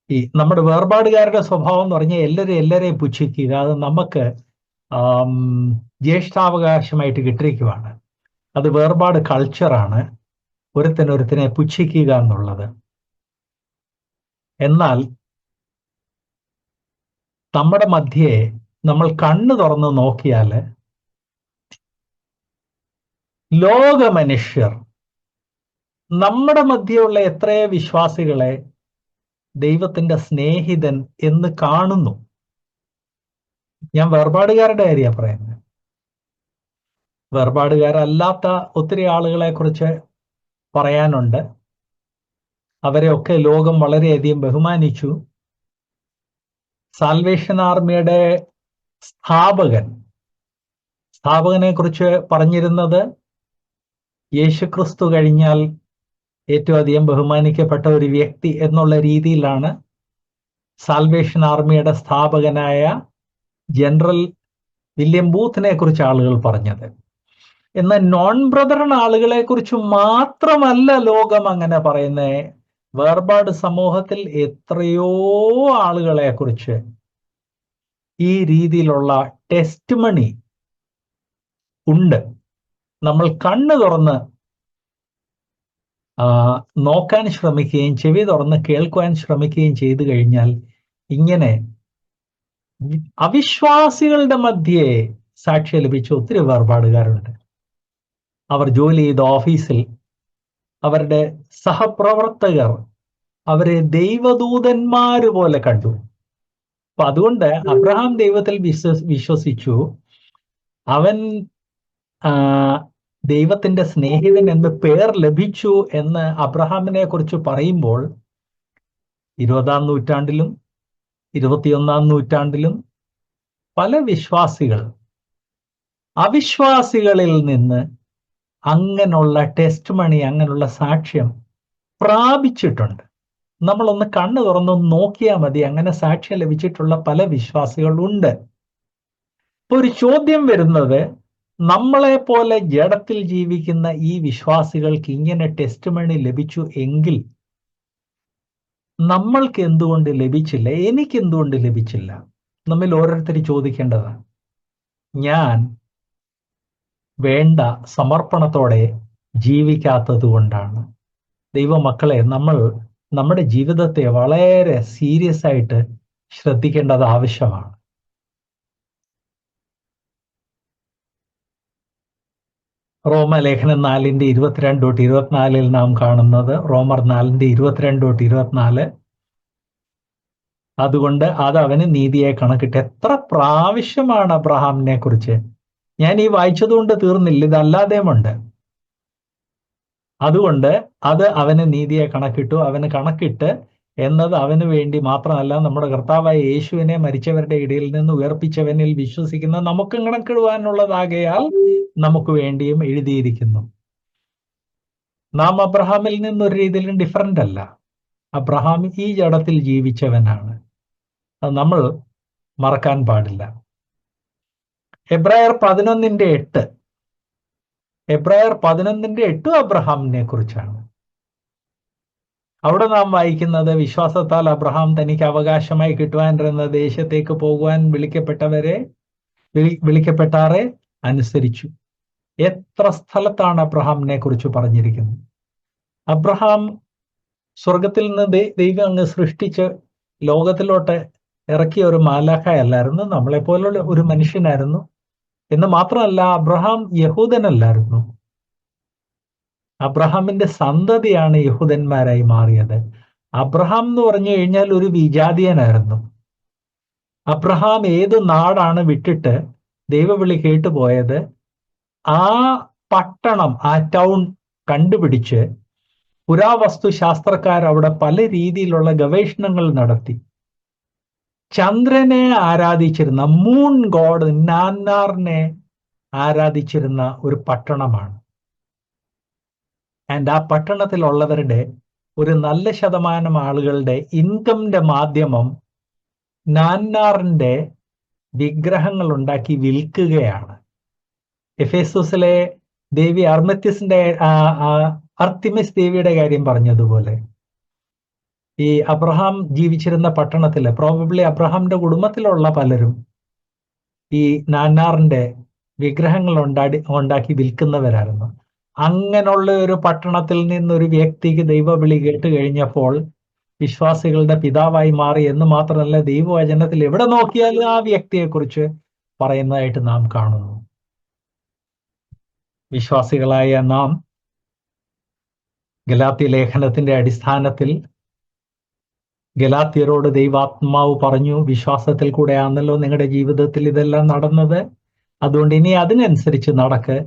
ഈ നമ്മുടെ വേർപാടുകാരുടെ സ്വഭാവം എന്ന് പറഞ്ഞാൽ എല്ലാവരെയും പുച്ഛിക്കുക, അത് നമുക്ക് ജ്യേഷ്ഠാവകാശമായിട്ട് കിട്ടിയിരിക്കുവാണ്. അത് വേർപാട് കൾച്ചറാണ്, ഒരുത്തനെ പുച്ഛിക്കുക എന്നുള്ളത്. എന്നാൽ നമ്മുടെ മധ്യേ നമ്മൾ കണ്ണു തുറന്ന് നോക്കിയാൽ ലോക മനുഷ്യർ നമ്മുടെ മധ്യയുള്ള എത്രയോ വിശ്വാസികളെ ദൈവത്തിന്റെ സ്നേഹിതൻ എന്ന് കാണുന്നു. ഞാൻ വേർപാടുകാരുടെ കാര്യമാണ് പറയുന്നത്. വേർപാടുകാരല്ലാത്ത ഒത്തിരി ആളുകളെ കുറിച്ച് പറയാനുണ്ട്. അവരെയൊക്കെ ലോകം വളരെയധികം ബഹുമാനിച്ചു. സാൽവേഷൻ ആർമിയുടെ സ്ഥാപകനെ കുറിച്ച് പറഞ്ഞിരുന്നത് യേശുക്രിസ്തു കഴിഞ്ഞാൽ ഏറ്റവും അധികം ബഹുമാനിക്കപ്പെട്ട ഒരു വ്യക്തി എന്നുള്ള രീതിയിലാണ് സാൽവേഷൻ ആർമിയുടെ സ്ഥാപകനായ ജനറൽ വില്യം ബൂത്തിനെ കുറിച്ച് ആളുകൾ പറഞ്ഞത്. എന്നാൽ നോൺ ബ്രദറൻ ആളുകളെ കുറിച്ച് മാത്രമല്ല ലോകം അങ്ങനെ പറയുന്നത്. വേർപാട് സമൂഹത്തിൽ എത്രയോ ആളുകളെ കുറിച്ച് ഈ രീതിയിലുള്ള ടെസ്റ്റ് മണി ഉണ്ട്. നമ്മൾ കണ്ണ് തുറന്ന് നോക്കാൻ ശ്രമിക്കുകയും ചെവി തുറന്ന് കേൾക്കുവാൻ ശ്രമിക്കുകയും ചെയ്തു കഴിഞ്ഞാൽ ഇങ്ങനെ അവിശ്വാസികളുടെ മധ്യേ സാക്ഷ്യം ലഭിച്ച ഒത്തിരി വേർപാടുകാരുണ്ട്. അവർ ജോലി ചെയ്ത ഓഫീസിൽ അവരുടെ സഹപ്രവർത്തകർ അവരെ ദൈവദൂതന്മാര് പോലെ കണ്ടു. അപ്പൊ അതുകൊണ്ട് അബ്രഹാം ദൈവത്തിൽ വിശ്വസിച്ചു. അവൻ ദൈവത്തിന്റെ സ്നേഹിതൻ എന്ന് പേർ ലഭിച്ചു എന്ന് അബ്രഹാമിനെ കുറിച്ച് പറയുമ്പോൾ 20-ാം നൂറ്റാണ്ടിലും 21-ാം നൂറ്റാണ്ടിലും പല വിശ്വാസികൾ അവിശ്വാസികളിൽ നിന്ന് അങ്ങനെയുള്ള ടെസ്റ്റ് മണി, അങ്ങനെയുള്ള സാക്ഷ്യം പ്രാപിച്ചിട്ടുണ്ട്. നമ്മളൊന്ന് കണ്ണു തുറന്ന് നോക്കിയാൽ മതി, അങ്ങനെ സാക്ഷ്യം ലഭിച്ചിട്ടുള്ള പല വിശ്വാസികളുണ്ട്. ഇപ്പൊ ഒരു ചോദ്യം വരുന്നത്, നമ്മളെ പോലെ ജഡത്തിൽ ജീവിക്കുന്ന ഈ വിശ്വാസികൾക്ക് ഇങ്ങനെ ടെസ്റ്റ് മണി ലഭിച്ചു എങ്കിൽ നമ്മൾക്ക് എന്തുകൊണ്ട് ലഭിച്ചില്ല, എനിക്ക് എന്തുകൊണ്ട് ലഭിച്ചില്ല? നമ്മിൽ ഓരോരുത്തർ ചോദിക്കേണ്ടതാണ്. ഞാൻ വേണ്ട സമർപ്പണത്തോടെ ജീവിക്കാത്തത് കൊണ്ടാണ്. ദൈവമക്കളെ, നമ്മൾ നമ്മുടെ ജീവിതത്തെ വളരെ സീരിയസ് ആയിട്ട് ശ്രദ്ധിക്കേണ്ടത് ആവശ്യമാണ്. റോമലേഖനം 4:22-24 നാം കാണുന്നത്, റോമർ 4:22-24. അതുകൊണ്ട് അത് അവന് നീതിയെ കണക്കിട്ട്. എത്ര പ്രാവശ്യമാണ് അബ്രഹാമിനെ കുറിച്ച് ഞാൻ ഈ വായിച്ചതുകൊണ്ട് തീർന്നില്ല, ഇതല്ലാതെയുമുണ്ട്. അതുകൊണ്ട് അത് അവന് നീതിയെ കണക്കിട്ടു. അവന് കണക്കിട്ട് എന്നത് അവന് വേണ്ടി മാത്രമല്ല, നമ്മുടെ കർത്താവായ യേശുവിനെ മരിച്ചവരുടെ ഇടയിൽ നിന്ന് ഉയർപ്പിച്ചവനിൽ വിശ്വസിക്കുന്ന നമുക്കും കണക്കിടുവാനുള്ളതാകയാൽ നമുക്ക് വേണ്ടിയും എഴുതിയിരിക്കുന്നു. നാം അബ്രഹാമിൽ നിന്നൊരു രീതിയിലും ഡിഫറൻ്റ് അല്ല. അബ്രഹാം ഈ ജഡത്തിൽ ജീവിച്ചവനാണ്. അത് നമ്മൾ മറക്കാൻ പാടില്ല. എബ്രായർ 11:8 അബ്രഹാമിനെ കുറിച്ചാണ്. അവിടെ നാം വായിക്കുന്നത്, വിശ്വാസത്താൽ അബ്രഹാം തനിക്ക് അവകാശമായി കിട്ടുവാനിരുന്ന ദേശത്തേക്ക് പോകുവാൻ വിളിക്കപ്പെട്ടാറെ അനുസരിച്ചു. എത്ര സ്ഥലത്താണ് അബ്രഹാമിനെ കുറിച്ച് പറഞ്ഞിരിക്കുന്നത്? അബ്രഹാം സ്വർഗത്തിൽ നിന്ന് ദൈവം അങ്ങ് സൃഷ്ടിച്ച് ലോകത്തിലോട്ട് ഇറക്കിയ ഒരു മാലാഖയല്ലായിരുന്നു, നമ്മളെപ്പോലുള്ള ഒരു മനുഷ്യനായിരുന്നു. എന്ന് മാത്രമല്ല, അബ്രഹാം യഹൂദനല്ലായിരുന്നു. അബ്രഹാമിന്റെ സന്തതിയാണ് യഹൂദന്മാരായി മാറിയത്. അബ്രഹാം എന്ന് പറഞ്ഞു കഴിഞ്ഞാൽ ഒരു വിജാതീയനായിരുന്നു. അബ്രഹാം ഏത് നാടാണ് വിട്ടിട്ട് ദൈവവിളി കേട്ടുപോയത്, ആ പട്ടണം, ആ ടൗൺ കണ്ടുപിടിച്ച് പുരാവസ്തു ശാസ്ത്രക്കാർ അവിടെ പല രീതിയിലുള്ള ഗവേഷണങ്ങൾ നടത്തി. ചന്ദ്രനെ ആരാധിച്ചിരുന്ന മൂൺ ഗോഡ് നാന്നാറിനെ ആരാധിച്ചിരുന്ന ഒരു പട്ടണമാണ്. ആൻഡ് ആ പട്ടണത്തിലുള്ളവരുടെ ഒരു നല്ല ശതമാനം ആളുകളുടെ ഇൻകമിന്റെ മാധ്യമം നാന്നാറിന്റെ വിഗ്രഹങ്ങൾ ഉണ്ടാക്കി വിൽക്കുകയാണ്. എഫേസൂസിലെ ദേവി അർത്തിമിസ് ദേവിയുടെ കാര്യം പറഞ്ഞതുപോലെ ഈ അബ്രഹാം ജീവിച്ചിരുന്ന പട്ടണത്തില് പ്രോബബ്ലി അബ്രഹാമിന്റെ കുടുംബത്തിലുള്ള പലരും ഈ നാന്നാറിന്റെ വിഗ്രഹങ്ങൾ ഉണ്ടാക്കി വിൽക്കുന്നവരായിരുന്നു. അങ്ങനെയുള്ള ഒരു പട്ടണത്തിൽ നിന്നൊരു വ്യക്തിക്ക് ദൈവവിളി കേട്ട് കഴിഞ്ഞപ്പോൾ വിശ്വാസികളുടെ പിതാവായി മാറി എന്ന് മാത്രമല്ല, ദൈവവചനത്തിൽ എവിടെ നോക്കിയാലും ആ വ്യക്തിയെക്കുറിച്ച് പറയുന്നതായിട്ട് നാം കാണുന്നു. വിശ്വാസികളായ നാം ഗലാത്യ ലേഖനത്തിന്റെ അടിസ്ഥാനത്തിൽ ഗലാത്യരോട് ദൈവാത്മാവ് പറഞ്ഞു, വിശ്വാസത്തിൽ കൂടെയാണല്ലോ നിങ്ങളുടെ ജീവിതത്തിൽ ഇതെല്ലാം നടന്നത്, അതുകൊണ്ട് ഇനി അതിനനുസരിച്ച് നടക്ക്,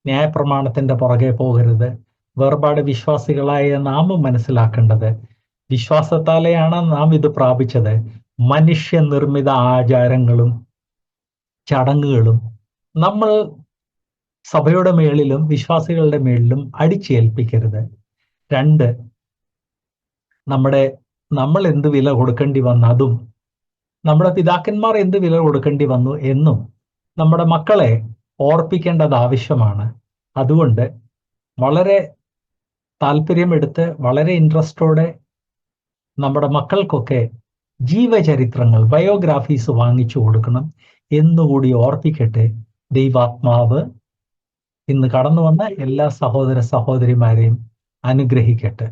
ന്യായപ്രമാണത്തിന്റെ പുറകെ പോകരുത്. വേർപാട് വിശ്വാസികളായ നാമും മനസ്സിലാക്കേണ്ടത്, വിശ്വാസത്താലെയാണ് നാം ഇത് പ്രാപിച്ചത്. മനുഷ്യനിർമ്മിത ആചാരങ്ങളും ചടങ്ങുകളും നമ്മൾ സഭയുടെ മേളിലും വിശ്വാസികളുടെ മേളിലും അടിച്ചേൽപ്പിക്കരുത്. 2, നമ്മൾ എന്ത് വില കൊടുക്കേണ്ടി വന്നു അതും നമ്മുടെ പിതാക്കന്മാർ എന്ത് വില കൊടുക്കേണ്ടി വന്നു എന്നും നമ്മുടെ മക്കളെ ഓർപ്പിക്കേണ്ടത് ആവശ്യമാണ്. അതുകൊണ്ട് വളരെ താല്പര്യമെടുത്ത് വളരെ ഇൻട്രസ്റ്റോടെ നമ്മുടെ മക്കൾക്കൊക്കെ ജീവചരിത്രങ്ങൾ, ബയോഗ്രാഫീസ് വാങ്ങിച്ചു കൊടുക്കണം എന്നുകൂടി ഓർപ്പിക്കട്ടെ. ദൈവാത്മാവ് ഇന്ന് കടന്നു വന്ന എല്ലാ സഹോദര സഹോദരിമാരെയും അനുഗ്രഹിക്കട്ടെ.